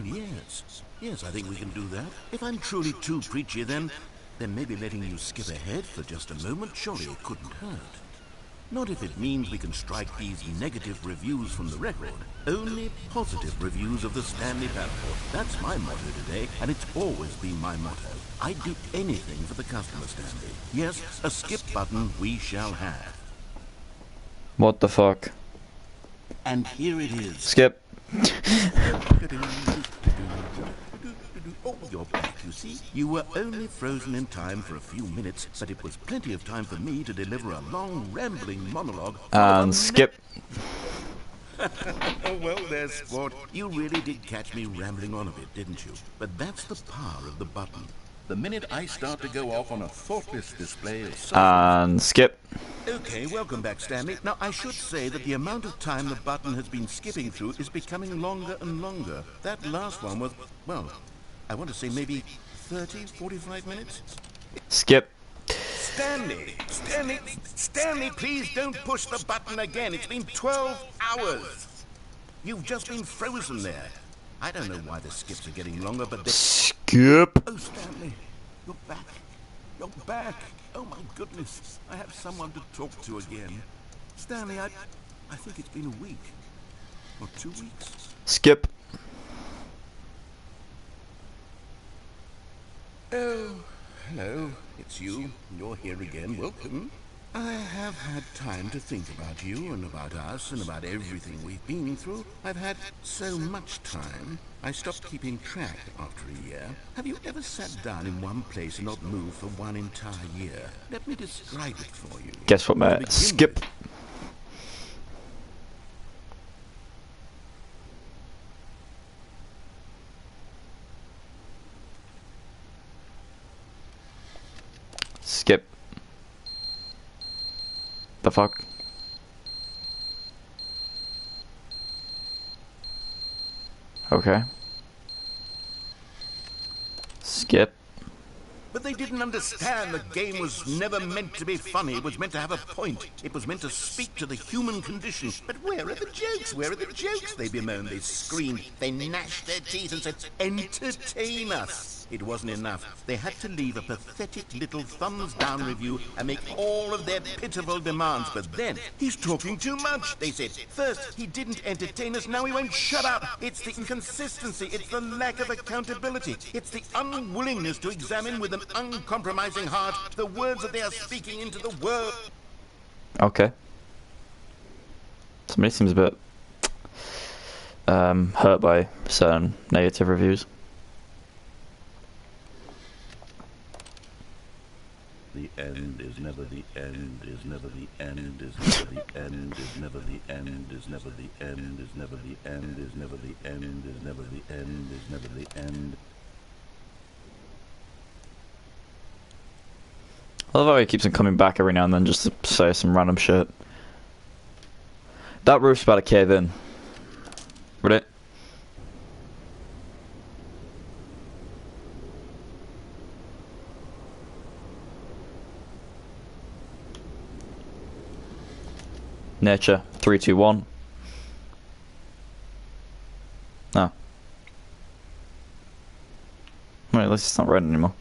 yes. Yes, I think we can do that. If I'm truly too preachy, then maybe letting you skip ahead for just a moment, surely it couldn't hurt. Not if it means we can strike these negative reviews from the record. Only positive reviews of the Stanley Parable. That's my motto today, and it's always been my motto. I'd do anything for the customer, Stanley. Yes, a skip button we shall have. What the fuck? And here it is. Skip. Oh, you're back, you see. You were only frozen in time for a few minutes, but it was plenty of time for me to deliver a long, rambling monologue. And skip. Oh, well, there, sport. You really did catch me rambling on a bit, didn't you? But that's the power of the button. the minute I start to go off on a thoughtless display of social... And skip. Okay, welcome back, Stanley. Now, I should say that the amount of time the button has been skipping through is becoming longer and longer. That last one was, well, I want to say maybe 30, 45 minutes? Skip. Stanley, please don't push the button again. It's been 12 hours. You've just been frozen there. I don't know why the skips are getting longer, but they... Skip. Oh, Stanley, you're back. You're back. Oh, my goodness. I have someone to talk to again. Stanley, I think it's been a week. Or 2 weeks. Skip. Oh, hello. It's you. You're here again. Welcome. I have had time to think about you and about us and about everything we've been through. I've had so much time. I stopped keeping track after a year. Have you ever sat down in one place and not moved for one entire year? Let me describe it for you. Guess what, mate? Skip. Skip. The fuck? Okay. Skip. But they didn't understand the game was never meant to be funny. It was meant to have a point. It was meant to speak to the human condition. But where are the jokes? Where are the jokes? They bemoaned, they screamed, they gnashed their teeth and said, entertain us. It wasn't enough. They had to leave a pathetic little thumbs-down review and make all of their pitiful demands. But then, he's talking too much, they said. First, he didn't entertain us, now he won't shut up. It's the inconsistency, it's the lack of accountability. It's the unwillingness to examine with an uncompromising heart the words that they are speaking into the world. Okay. Somebody seems a bit hurt by certain negative reviews. The end is never the end, is never the end, is never the end, is never the end, is never the end, is never the end, is never the end, is never the end, is never the end. I love how he keeps on coming back every now and then just to say some random shit. That roof's about to cave in. Would it? Nature, 3, 2, 1. No. Wait, at least it's not red anymore.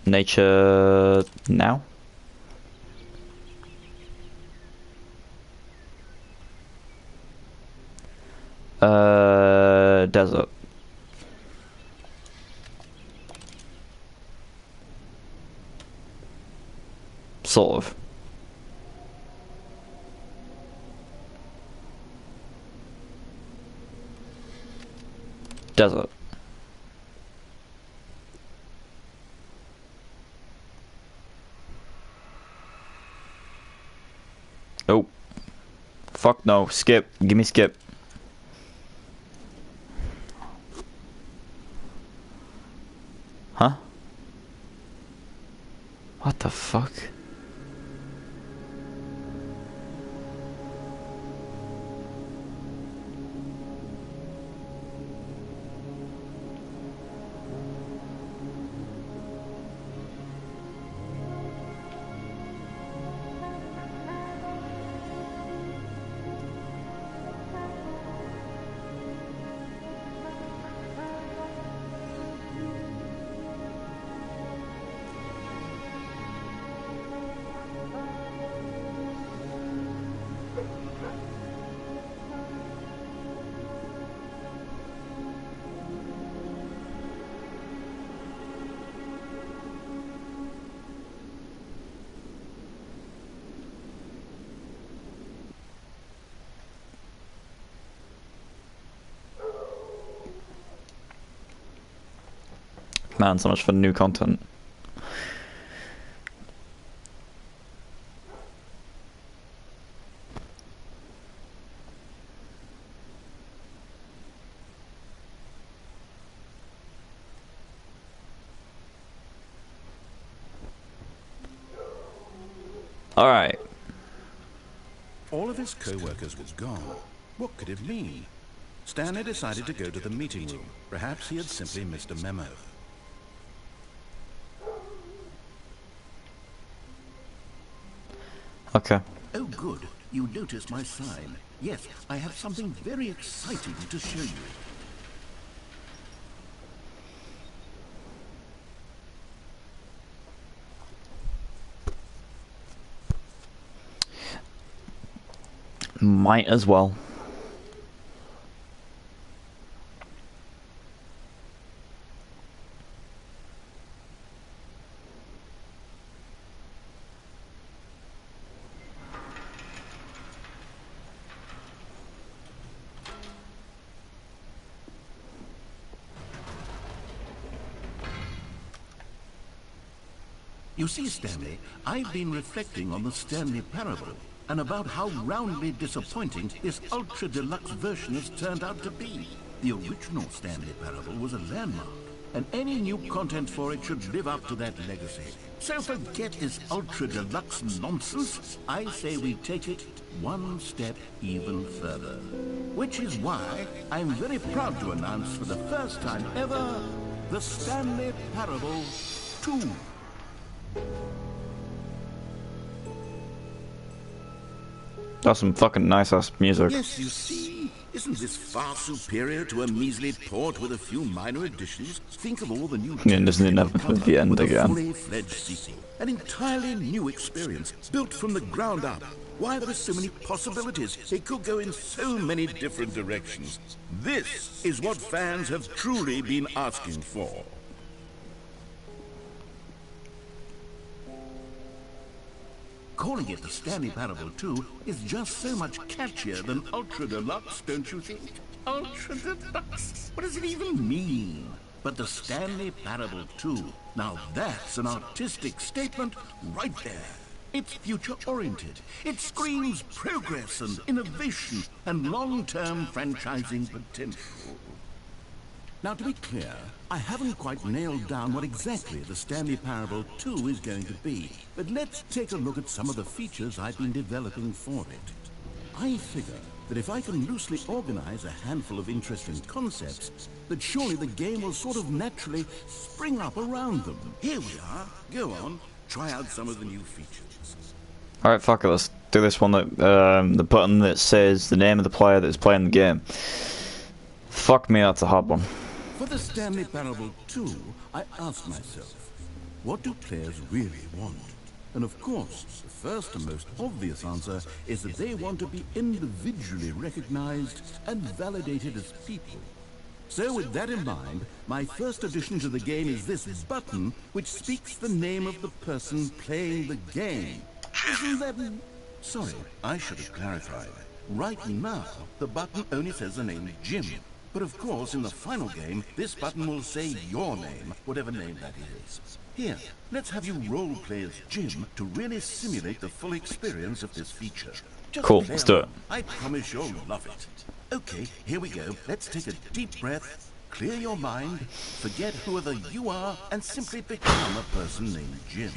Nature now. Desert. Sort of. Desert. Oh. Fuck no. Skip. Give me skip. Huh? What the fuck? Man, so much for new content. Alright. All of his co-workers were gone. What could it mean? Stanley decided to go to the meeting room. Perhaps he had simply missed a memo. Okay. Oh, good. You noticed my sign. Yes, I have something very exciting to show you. Might as well. You see, Stanley, I've been reflecting on the Stanley Parable and about how roundly disappointing this ultra deluxe version has turned out to be. The original Stanley Parable was a landmark, and any new content for it should live up to that legacy. So forget this ultra deluxe nonsense. I say we take it one step even further. Which is why I'm very proud to announce for the first time ever, the Stanley Parable 2. That's some fucking nice-ass music. Yes, you see, isn't this far superior to a measly port with a few minor additions? Think of all the new Yeah, doesn't it never put the end with a again? fully-fledged sequel, an entirely new experience, built from the ground up. Why, there are so many possibilities. It could go in so many different directions. This is what fans have truly been asking for. Calling it the Stanley Parable 2 is just so much catchier than Ultra Deluxe, don't you think? Ultra Deluxe? What does it even mean? But the Stanley Parable 2, now that's an artistic statement right there. It's future-oriented. It screams progress and innovation and long-term franchising potential. Now, to be clear, I haven't quite nailed down what exactly the Stanley Parable 2 is going to be, but let's take a look at some of the features I've been developing for it. I figure that if I can loosely organize a handful of interesting concepts, that surely the game will sort of naturally spring up around them. Here we are. Go on, try out some of the new features. Alright, fuck it, let's do this one that, the button that says the name of the player that's playing the game. Fuck me, that's a hard one. For the Stanley Parable 2, I asked myself, what do players really want? And of course, the first and most obvious answer is that they want to be individually recognized and validated as people. So with that in mind, my first addition to the game is this button which speaks the name of the person playing the game. Isn't that... Sorry, I should have clarified. Right now, the button only says the name Jim. But of course, in the final game, this button will say your name, whatever name that is. Here, let's have you role-play as Jim to really simulate the full experience of this feature. Just Cool, play let's do it. along. I promise you'll love it. Okay, here we go. Let's take a deep breath, clear your mind, forget whoever you are, and simply become a person named Jim.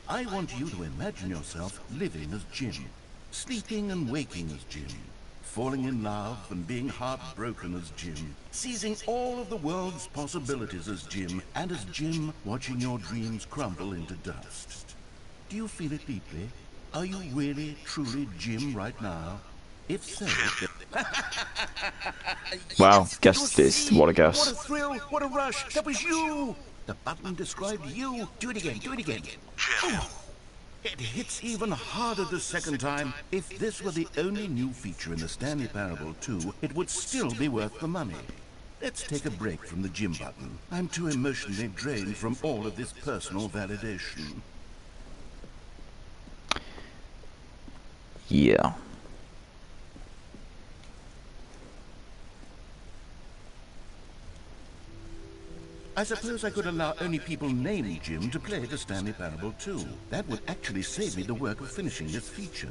I want you to imagine yourself living as Jim, sleeping and waking as Jim, falling in love and being heartbroken as Jim, seizing all of the world's possibilities as Jim, and as Jim, watching your dreams crumble into dust. Do you feel it deeply? Are you really, truly Jim right now? If so... Wow, Yes, guess you this, see? what a guess. What a thrill, what a rush, that was you! The button described you. Do it again, do it again. Oh. It hits even harder the second time. If this were the only new feature in the Stanley Parable 2, it would still be worth the money. Let's take a break from the Jim button. I'm too emotionally drained from all of this personal validation. Yeah. I suppose I could allow only people named Jim to play the Stanley Parable 2. That would actually save me the work of finishing this feature.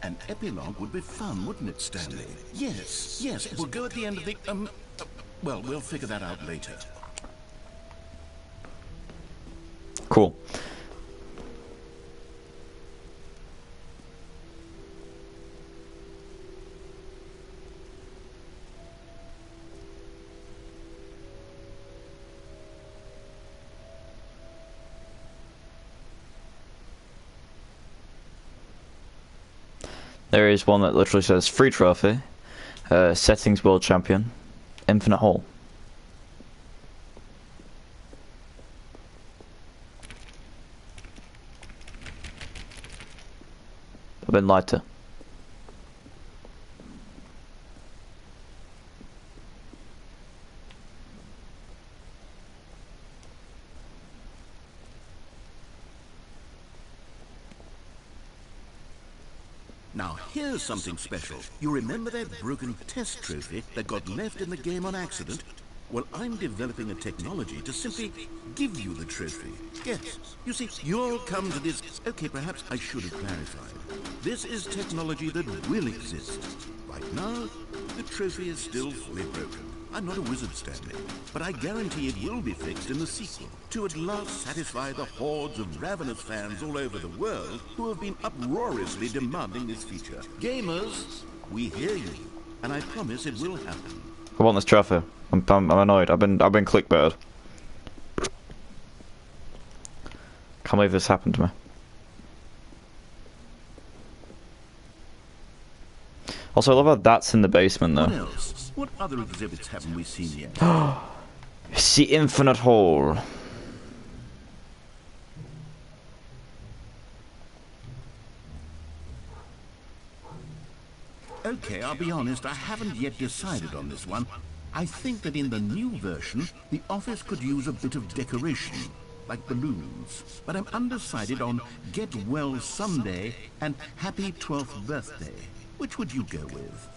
An epilogue would be fun, wouldn't it, Stanley? Yes, yes, it will go at the end of the, well, we'll figure that out later. Cool. There is one that literally says free trophy, settings world champion, infinite hole. I've been lied to. Now, here's something special. You remember that broken test trophy that got left in the game on accident? Well, I'm developing a technology to simply give you the trophy. Yes, you see, you'll come to this... Okay, perhaps I should have clarified. This is technology that will exist. Right now, the trophy is still fully broken. I'm not a wizard, Stanley, but I guarantee it will be fixed in the sequel to at last satisfy the hordes of ravenous fans all over the world who have been uproariously demanding this feature. Gamers, we hear you, and I promise it will happen. I want this trophy. I'm annoyed. I've been clickbaited. Can't believe this happened to me. Also, I love how that's in the basement, though. What else? What other exhibits haven't we seen yet? It's the infinite hole. Okay, I'll be honest, I haven't yet decided on this one. I think that in the new version, the office could use a bit of decoration, like balloons. But I'm undecided on Get Well Someday and Happy 12th Birthday. Which would you go with?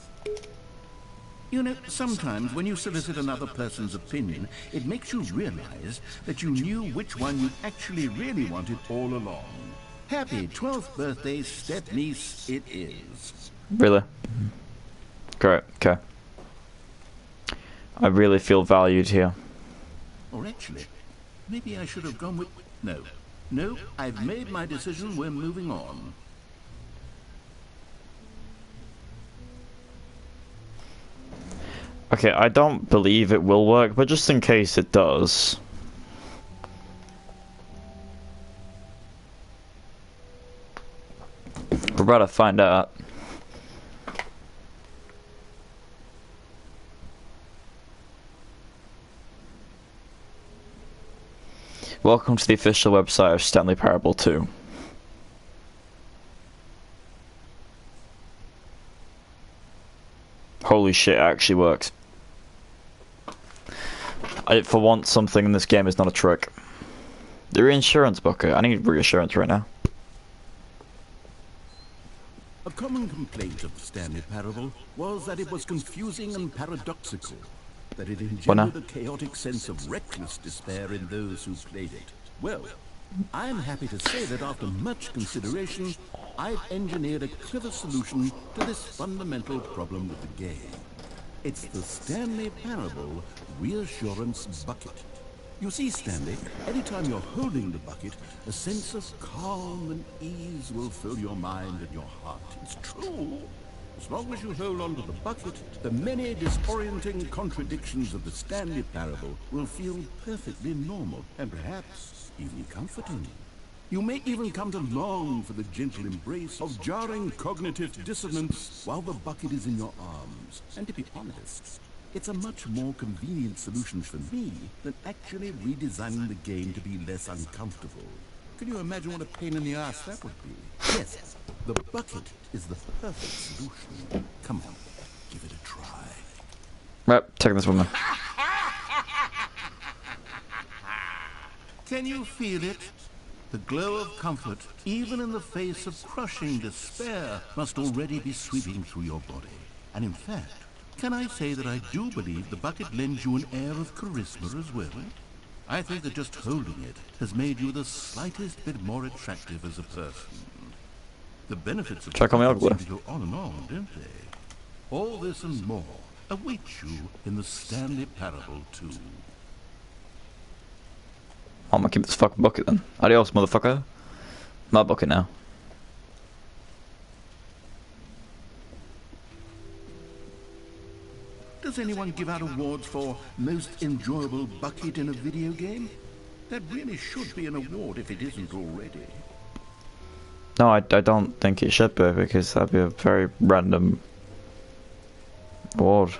You know, sometimes when you solicit another person's opinion, it makes you realize that you knew which one you actually really wanted all along. Happy 12th birthday, step-niece, it is. Really? Great, okay. I really feel valued here. Or actually, maybe I should have gone with... No, I've made my decision, we're moving on. Okay, I don't believe it will work, but just in case it does. We're about to find out. Welcome to the official website of Stanley Parable 2. Holy shit, it actually works. For once, something in this game is not a trick. The reinsurance bucket. I need reassurance right now. A common complaint of the Stanley Parable was that it was confusing and paradoxical, that it engendered a chaotic sense of reckless despair in those who played it. Well, I'm happy to say that after much consideration, I've engineered a clever solution to this fundamental problem with the game. It's the Stanley Parable Reassurance Bucket. You see, Stanley, anytime you're holding the bucket, a sense of calm and ease will fill your mind and your heart. It's true. As long as you hold on to the bucket, the many disorienting contradictions of the Stanley Parable will feel perfectly normal and perhaps even comforting. You may even come to long for the gentle embrace of jarring cognitive dissonance while the bucket is in your arms. And to be honest, it's a much more convenient solution for me than actually redesigning the game to be less uncomfortable. Can you imagine what a pain in the ass that would be? Yes, the bucket is the perfect solution. Come on, give it a try. Right, taking this one then. Can you feel it? The glow of comfort, even in the face of crushing despair, must already be sweeping through your body. And in fact, can I say that I do believe the bucket lends you an air of charisma as well? I think that just holding it has made you the slightest bit more attractive as a person. The benefits of Check on me seem ugly. to go on and on, don't they? All this and more await you in the Stanley Parable 2. I'm gonna keep this fucking bucket then. Adios, motherfucker. My bucket now. Does anyone give out awards for most enjoyable bucket in a video game? That really should be an award if it isn't already. No, I don't think it should be, because that'd be a very random reward.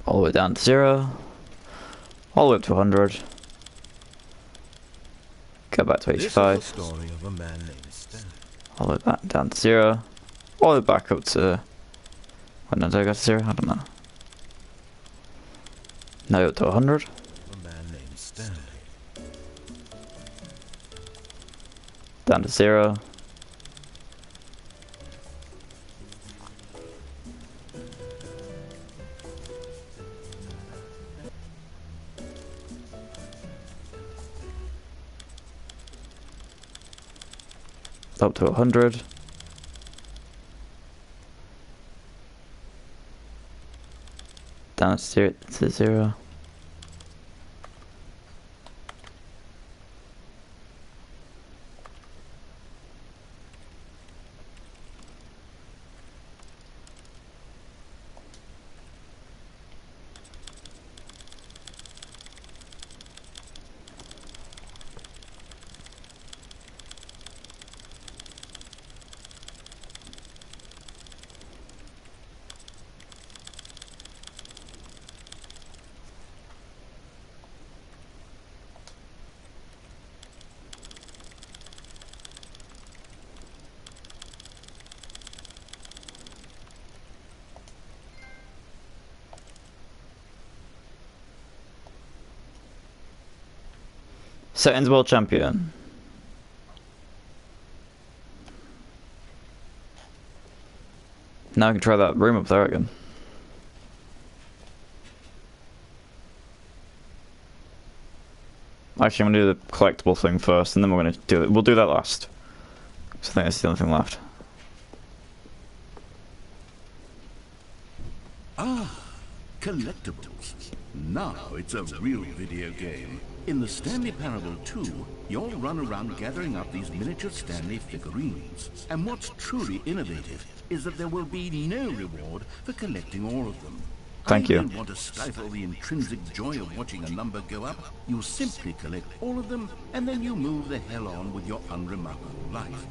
All the way down to 0. All the way up to 100. Go back to 85. This is the story of a man named Stanley. All the way back down to 0. All the way back up to... When did I go to 0? I don't know. Now up to 100. A man named Stanley. Down to 0. Up to 100. Down to 0. Settings world champion. Now I can try that room up there again. Actually, I'm gonna do the collectible thing first, and then we're gonna do it. We'll do that last. So I think that's the only thing left. Ah, collectibles. Now it's a real video game. In the Stanley Parable 2, you'll run around gathering up these miniature Stanley figurines. And what's truly innovative is that there will be no reward for collecting all of them. Thank you. I don't want to stifle the intrinsic joy of watching a number go up. You simply collect all of them, and then you move the hell on with your unremarkable life.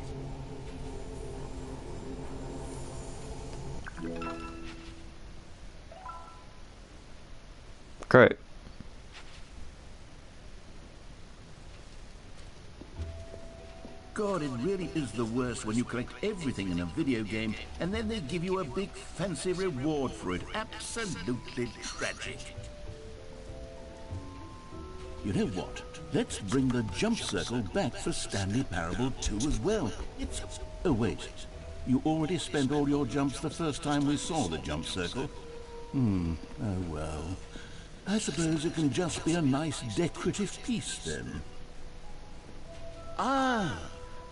Great. God, it really is the worst when you collect everything in a video game and then they give you a big fancy reward for it. Absolutely tragic. You know what? Let's bring the jump circle back for Stanley Parable 2 as well. Oh wait, you already spent all your jumps the first time we saw the jump circle? Oh well. I suppose it can just be a nice decorative piece then. Ah,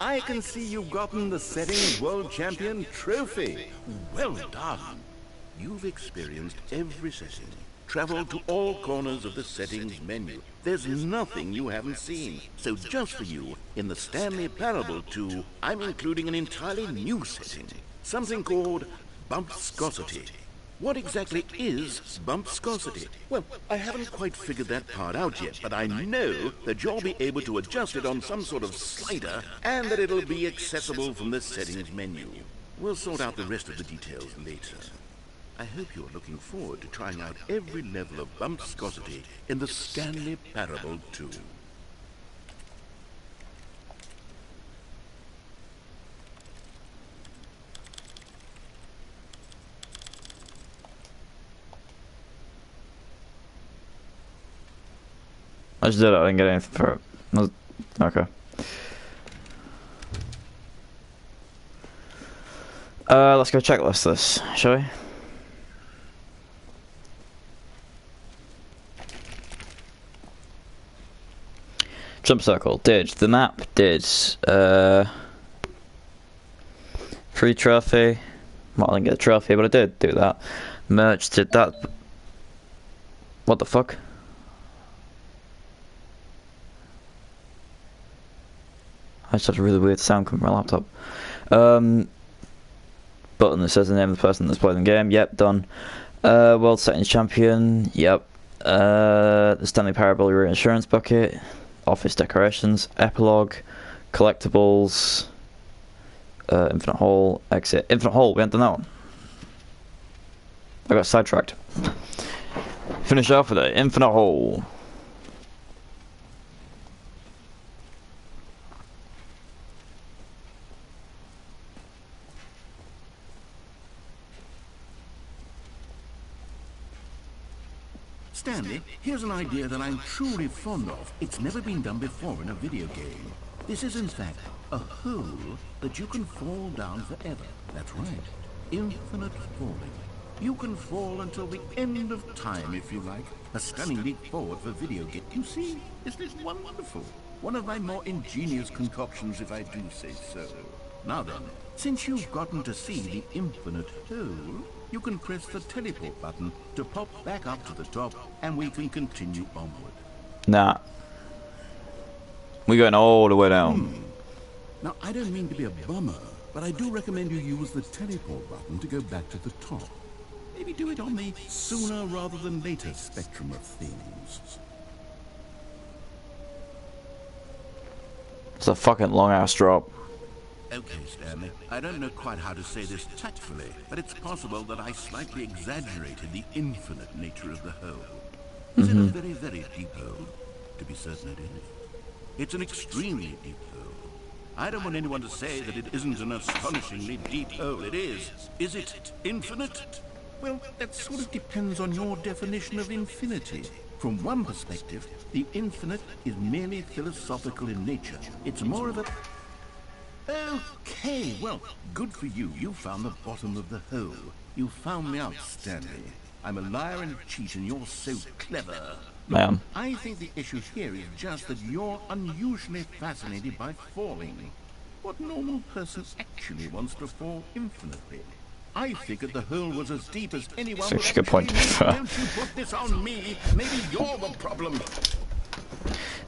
I can see you've gotten the Settings World Champion trophy. Well done. You've experienced every setting, traveled to all corners of the settings menu. There's nothing you haven't seen. So just for you, in the Stanley Parable 2, I'm including an entirely new setting. Something called bumpscosity. What exactly is bumpscosity? Well, I haven't quite figured that part out yet, but I know that you'll be able to adjust it on some sort of slider and that it'll be accessible from the settings menu. We'll sort out the rest of the details later. I hope you're looking forward to trying out every level of bumpscosity in the Stanley Parable 2. I just did it, I didn't get anything for it. Okay. Let's go checklist this, shall we? Jump circle, did. The map, did. Free trophy. Well, I didn't get a trophy, but I did do that. Merch, did that. What the fuck? I just had a really weird sound coming from my laptop. Button that says the name of the person that's playing the game. Yep, done. World Settings Champion. Yep. The Stanley Parable Reinsurance Bucket. Office decorations. Epilogue. Collectibles. Infinite Hall. Exit. Infinite Hall. We haven't done that one. I got sidetracked. Finish off with it. Infinite Hall. Stanley, here's an idea that I'm truly fond of. It's never been done before in a video game. This is, in fact, a hole that you can fall down forever. That's right. Infinite falling. You can fall until the end of time, if you like. A stunning leap forward for video game. You see, isn't it wonderful? One of my more ingenious concoctions, if I do say so. Now then, since you've gotten to see the infinite hole, you can press the teleport button to pop back up to the top, and we can continue onward. Nah. We're going all the way down. Now, I don't mean to be a bummer, but I do recommend you use the teleport button to go back to the top. Maybe do it on the sooner rather than later spectrum of things. It's a fucking long ass drop. Okay, Stanley, I don't know quite how to say this tactfully, but it's possible that I slightly exaggerated the infinite nature of the hole. Is it a very, very deep hole? To be certain it is. It's an extremely deep hole. I don't want anyone to say that it isn't an astonishingly deep hole. It is. Is it infinite? Well, that sort of depends on your definition of infinity. From one perspective, the infinite is merely philosophical in nature. It's more of a... Okay, well, good for you. You found the bottom of the hole. You found me out, Stanley. I'm a liar and a cheat, and you're so clever. Ma'am. I think the issue here is just that you're unusually fascinated by falling. What normal person actually wants to fall infinitely? I figured the hole was as deep as anyone would Such a good point. Don't you put this on me. Maybe you're the problem.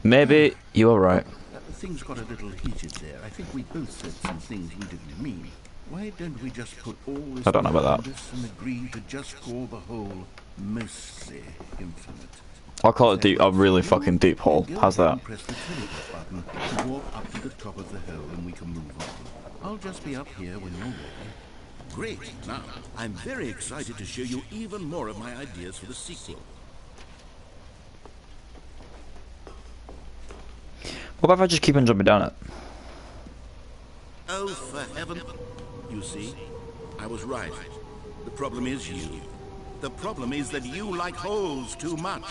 Maybe you're right. Things got a little heated there. I think we both said some things we didn't mean. Why don't we just put all this I don't know about behind that. us and agree to just call the hole mostly infinite? I'll call it a really fucking deep hole. How's that? Press the teleport button to walk up to the top of the hole and we can move on. I'll just be up here when you're ready. Great. Now, I'm very excited to show you even more of my ideas for the sequel. What about if I just keep on jumping down it? Oh, for heaven. You see, I was right. The problem is you. The problem is that you like holes too much.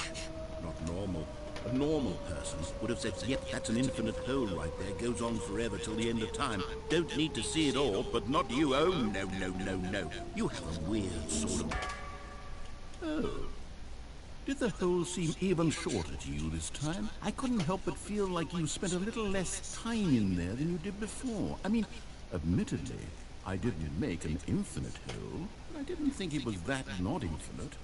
Not normal. A normal person would have said, yep, that's an infinite hole right there. Goes on forever till the end of time. Don't need to see it all, but not you. Oh, no, no, no, no. You have a weird sort of... Oh. Did the hole seem even shorter to you this time? I couldn't help but feel like you spent a little less time in there than you did before. I mean, admittedly, I didn't make an infinite hole, but I didn't think it was that not infinite.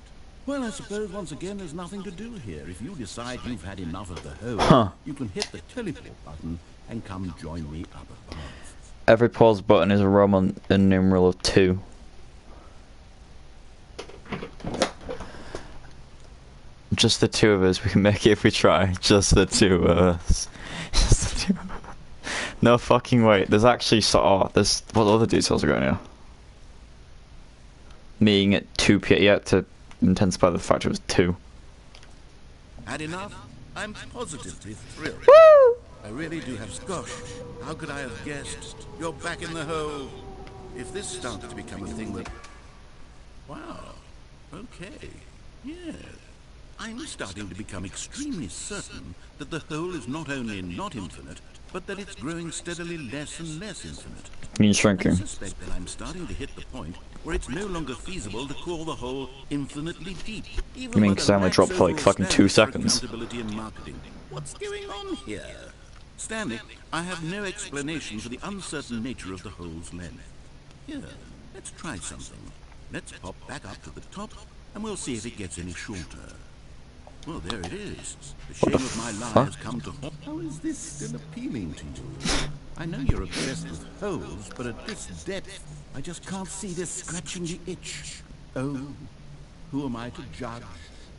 Well, I suppose once again there's nothing to do here. If you decide you've had enough of the hole, Huh. you can hit the teleport button and come join me up above. Every pause button is a Roman numeral of 2. Just the two of us. We can make it if we try. Just the two of us. Just the two. No fucking way. There's actually there's what other details are going here? Meaning at 2 p.m. Yeah, to intensify the fact it was 2. Had enough? I'm positively thrilled. Woo! I really do have Gosh, how could I have guessed? You're back in the hole. If this starts to become a thing that... Wow. Okay. Yeah. I'm starting to become extremely certain that the hole is not only not infinite, but that it's growing steadily less and less infinite. You mean I shrinking? suspect that I'm starting to hit the point where it's no longer feasible to call the hole infinitely deep. You mean because I only dropped for like fucking 2 seconds? Accountability and marketing. What's going on here? Stanley, I have no explanation for the uncertain nature of the hole's length. Here, let's try something. Let's pop back up to the top, and we'll see if it gets any shorter. Well, there it is. The shame of my lie has come to... How is this still appealing to you? I know you're obsessed with holes, but at this depth, I just can't see this scratching the itch. Oh, who am I to judge?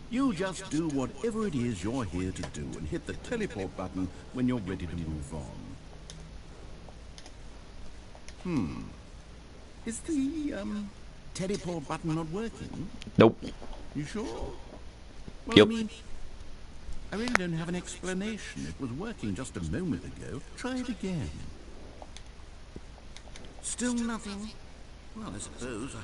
You just do whatever it is you're here to do and hit the teleport button when you're ready to move on. Is the, teleport button not working? Nope. You sure? Well, Yep. I mean, I really don't have an explanation. It was working just a moment ago. Try it again. Still nothing? Well, I suppose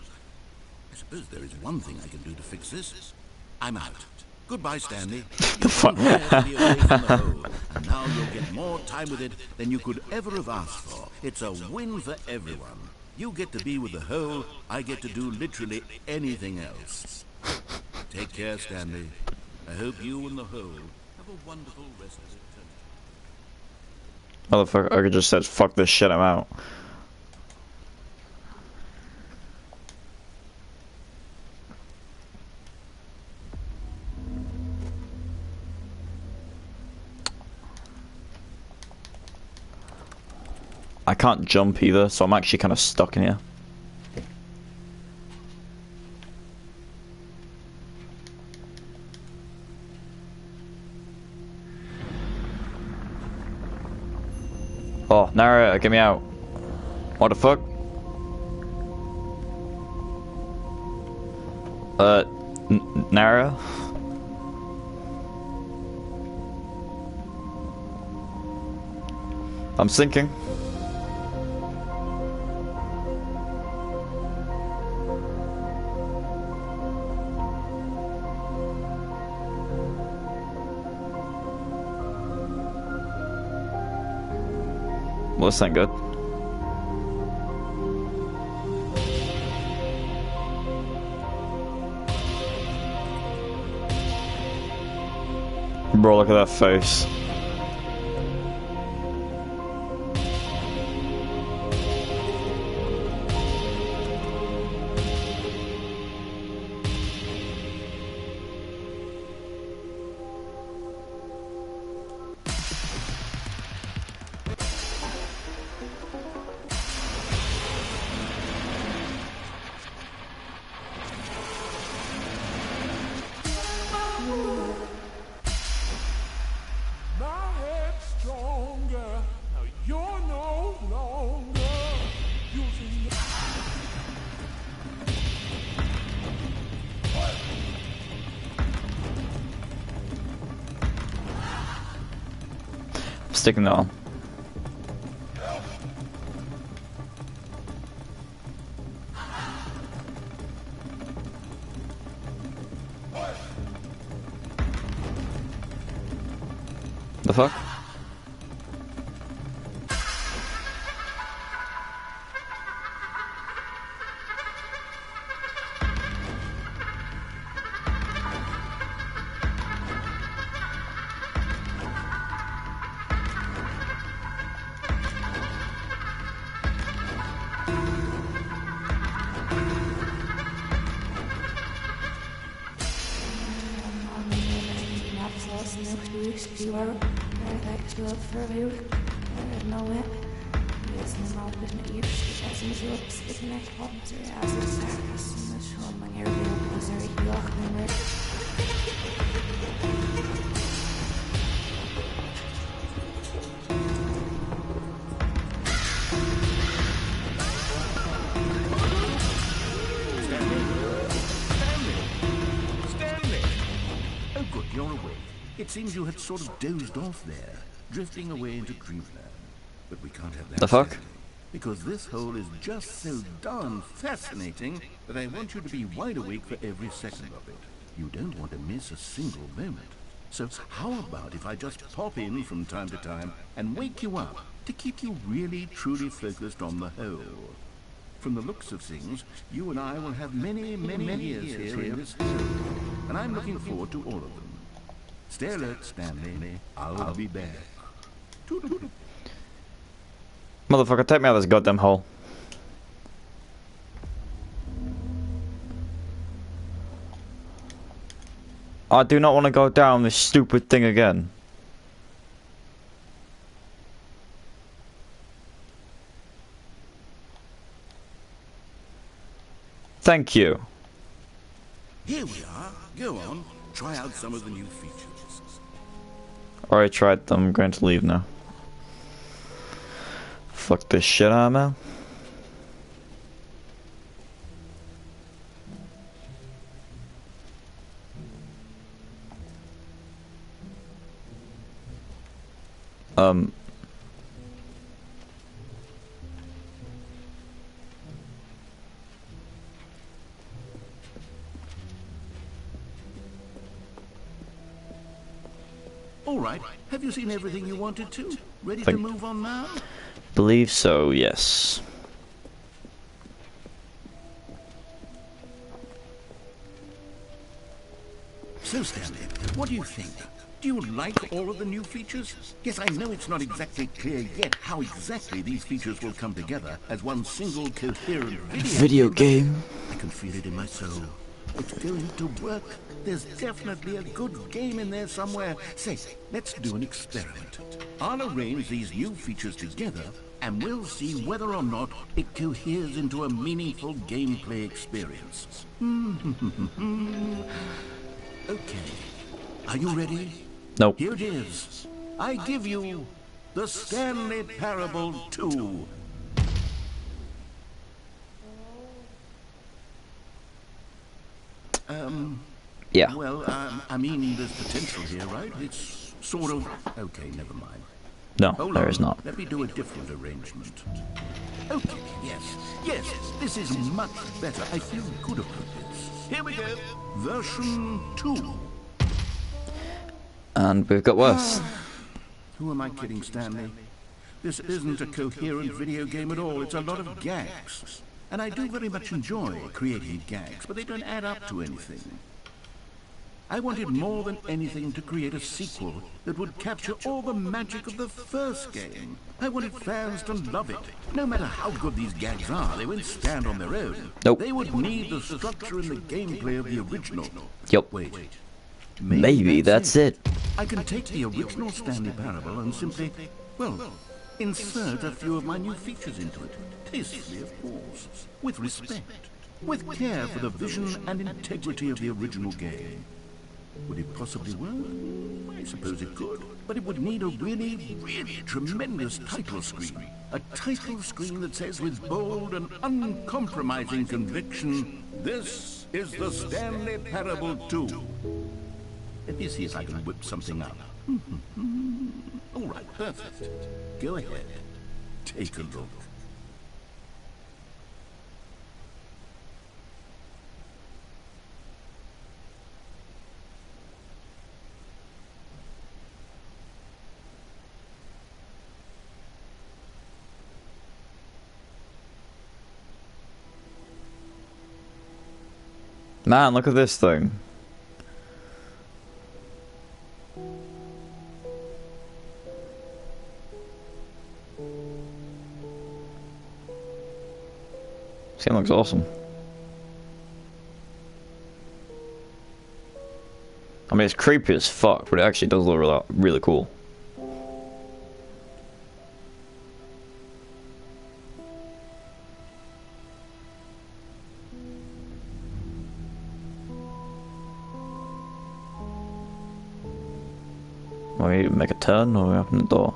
there is one thing I can do to fix this. I'm out. Goodbye, Stanley. The fuck? And now you'll get more time with it than you could ever have asked for. It's a win for everyone. You get to be with the hole. I get to do literally anything else. Take care, Stanley. I hope you and the hole have a wonderful rest of it. Motherfucker, I could just said, fuck this shit, I'm out. I can't jump either, so I'm actually kind of stuck in here. Oh, narrator, get me out. What the fuck? Narrator? I'm sinking. Well, this ain't good. Bro, look at that face. Sticking that on. The fuck? Stanley! Oh, good, you're awake. It seems you had sort of dozed off there, drifting away into dreamland. But we can't have that. The fuck? Stanley, because this hole is just so darn fascinating that I want you to be wide awake for every second of it. You don't want to miss a single moment. So how about if I just pop in from time to time and wake you up to keep you really, truly focused on the hole? From the looks of things, you and I will have many, many years here in this hole. And I'm looking forward to all of them. Stay alert, Stanley. I'll be back. Toodaloo. Motherfucker, take me out of this goddamn hole. I do not want to go down this stupid thing again. Thank you. Here we are. Go on. Try out some of the new features. Alright, tried them. I'm going to leave now. Fuck this shit, I'm out. All right. Have you seen everything you wanted to? Ready to Thank- move on now? Believe so, yes. So, Stanley, what do you think? Do you like all of the new features? Yes, I know it's not exactly clear yet how exactly these features will come together as one single coherent Video game. I can feel it in my soul. It's going to work. There's definitely a good game in there somewhere. Say, let's do an experiment. I'll arrange these new features together, and we'll see whether or not it coheres into a meaningful gameplay experience. Okay. Are you ready? Nope. Here it is. I give you the Stanley Parable 2. Yeah. Well, I mean, there's potential here, right? It's sort of... Okay, never mind. No, Hold there on. is not. Let me do a different arrangement. Okay, yes, this is much better. I feel good about this. Here we go. Version 2. And we've got worse. Who am I kidding, Stanley? This isn't a coherent video game at all. It's a lot of gags. And I do very much enjoy creating gags, but they don't add up to anything. I wanted more than anything to create a sequel that would capture all the magic of the first game. I wanted fans to love it. No matter how good these gags are, they won't stand on their own. Nope. They would need the structure and the gameplay of the original. Yup. Wait. Maybe that's it. I can take the original Stanley Parable and simply, well, insert a few of my new features into it. Tastefully, of course. With respect. With care for the vision and integrity of the original game. Would it possibly work? I suppose it could. But it would need a really, really tremendous title screen. A title screen that says with bold and uncompromising conviction, "This is the Stanley Parable 2. Let me see if I can whip something up. All right, perfect. Go ahead. Take a look. Man, look at this thing. This game looks awesome. I mean, it's creepy as fuck, but it actually does look really, really cool. We make a turn or we open the door?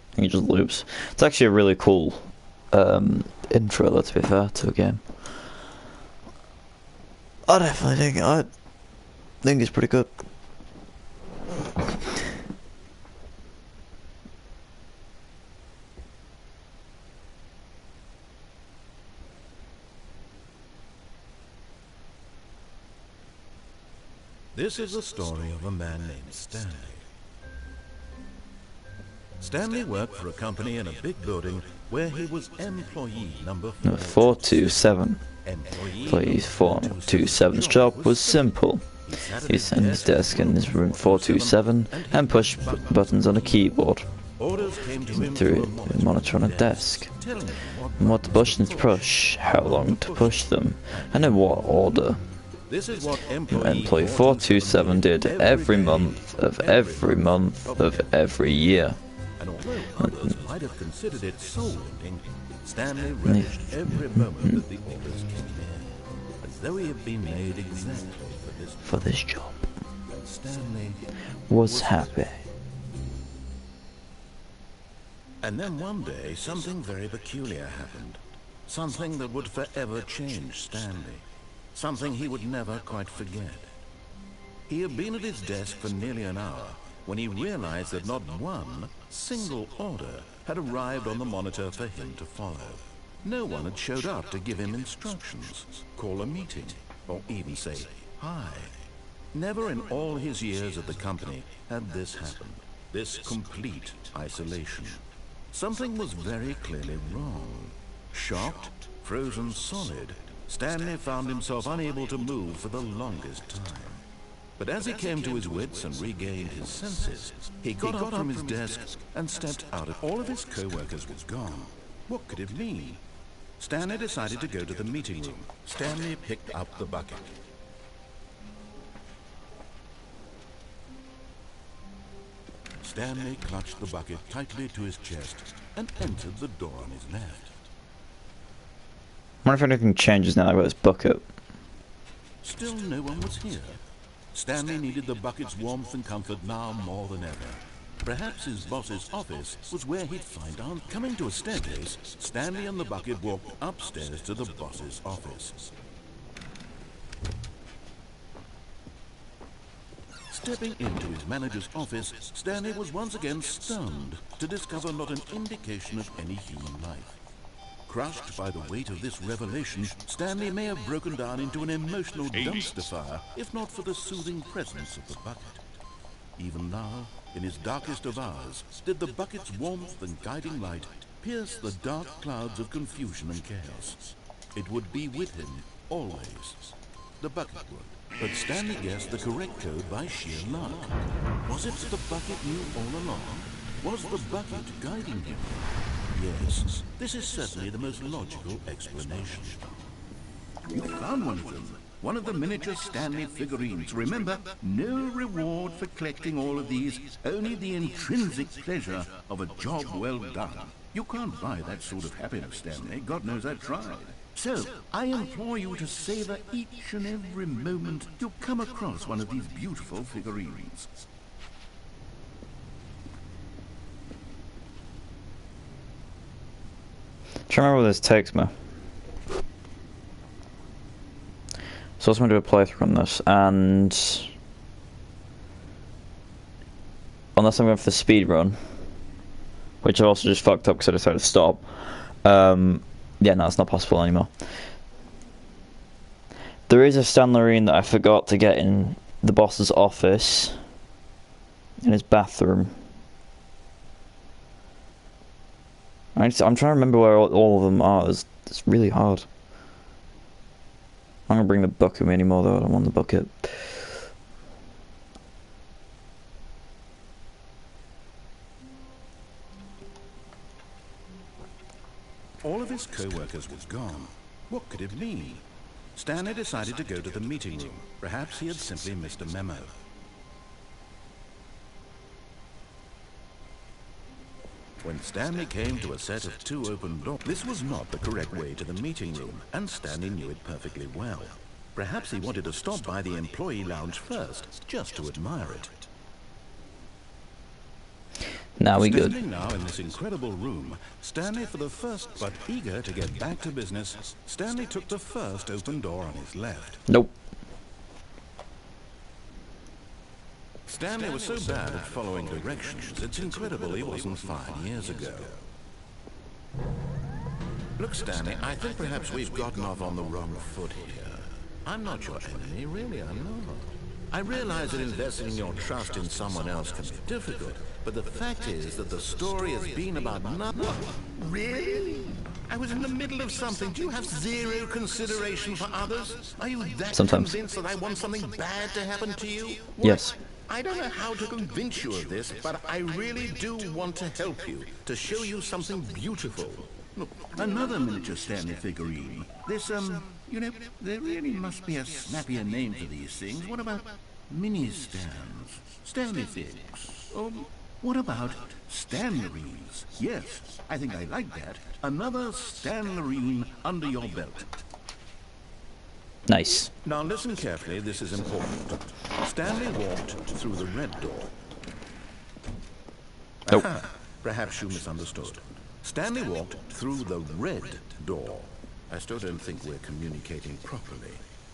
I think it just loops. It's actually a really cool intro, though, to be fair, to a game. I definitely think it's pretty good. This is the story of a man named Stanley. Stanley worked for a company in a big building where he was employee number 427. Employee 427's job was simple. He sat at his desk in his room 427 and pushed buttons on a keyboard. Through a monitor on a desk. And what the buttons to push, how long to push them, and in what order. Employee 427 did every month of every year. And although others might have considered it soul-ending, Stanley relished every moment that the orders came in, as though he had been made exactly for this job. And Stanley was happy. And then one day, something very peculiar happened. Something that would forever change Stanley. Something he would never quite forget. He had been at his desk for nearly an hour when he realized that not one single order had arrived on the monitor for him to follow. No one had showed up to give him instructions, call a meeting, or even say hi. Never in all his years at the company had this happened, this complete isolation. Something was very clearly wrong. Shocked, frozen solid, Stanley found himself unable to move for the longest time. But as he came to his wits and regained his senses, he got up from his desk and stepped out. All of his co-workers were gone. What could it mean? Stanley decided to go to the meeting room. Stanley picked up the bucket. Stanley clutched the bucket tightly to his chest and entered the door on his left. I wonder if anything changes now about this bucket. Still no one was here. Stanley needed the bucket's warmth and comfort now more than ever. Perhaps his boss's office was where he'd find out. Coming to a staircase, Stanley and the bucket walked upstairs to the boss's office. Stepping into his manager's office, Stanley was once again stunned to discover not an indication of any human life. Crushed by the weight of this revelation, Stanley may have broken down into an emotional dumpster fire, if not for the soothing presence of the bucket. Even now, in his darkest of hours, did the bucket's warmth and guiding light pierce the dark clouds of confusion and chaos. It would be with him, always. The bucket would. But Stanley guessed the correct code by sheer luck. Was it the bucket knew all along? Was the bucket guiding him? Yes, this is certainly the most logical explanation. You found one of them. One of the miniature Stanley figurines. Remember, no reward for collecting all of these, only the intrinsic pleasure of a job well done. You can't buy that sort of happiness, Stanley. God knows I tried. So, I implore you to savor each and every moment you come across one of these beautiful figurines. Do you remember where this takes me? So I was going to do a playthrough on this, and unless I'm going for the speed run, which I also just fucked up because I decided to stop. Yeah, no, it's not possible anymore. There is a Stanley that I forgot to get in the boss's office, in his bathroom. I'm trying to remember where all of them are. It's really hard. I'm gonna bring the bucket with me anymore though. I don't want the bucket. All of his co-workers were gone. What could it mean? Stanley decided to go to the meeting room. Perhaps he had simply missed a memo. When Stanley came to a set of 2 open doors, this was not the correct way to the meeting room, and Stanley knew it perfectly well. Perhaps he wanted to stop by the employee lounge first, just to admire it. Now we good. Standing now in this incredible room, Stanley for the first, but eager to get back to business, Stanley took the first open door on his left. Nope. Stanley was so bad at following directions, it's incredible he wasn't 5 years ago. Look, Stanley, I think perhaps we've gotten off on the wrong foot here. I'm not your enemy, really, I'm not. I realize that investing your trust in someone else can be difficult, but the fact is that the story has been about nothing. Really? I was in the middle of something. Do you have zero consideration for others? Are you that convinced that I want something bad to happen to you? What? Yes. I don't know how to convince you of this, but I really do want to help you, to show you something beautiful. Look, another miniature Stanley figurine. This, you know, there really must be a snappier name for these things. What about mini-stands? Stanley things? What about Stanlerines? Yes, I think I like that. Another Stanlerine under your belt. Nice. Now listen carefully, this is important. Stanley walked through the red door. Nope. Aha, perhaps you misunderstood. Stanley walked through the red door. I still don't think we're communicating properly.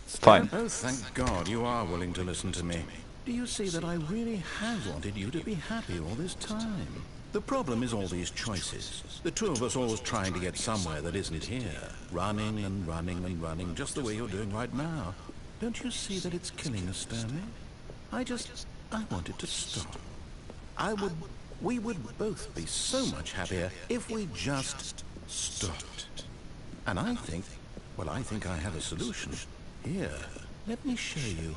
Fine. Oh, thank God you are willing to listen to me. Do you see that I really have wanted you to be happy all this time? The problem is all these choices. The two of us always trying to get somewhere that isn't here. Running and running and running, just the way you're doing right now. Don't you see that it's killing us, Stanley? I wanted to stop. We would both be so much happier if we just stopped. And I think I have a solution. Here, let me show you.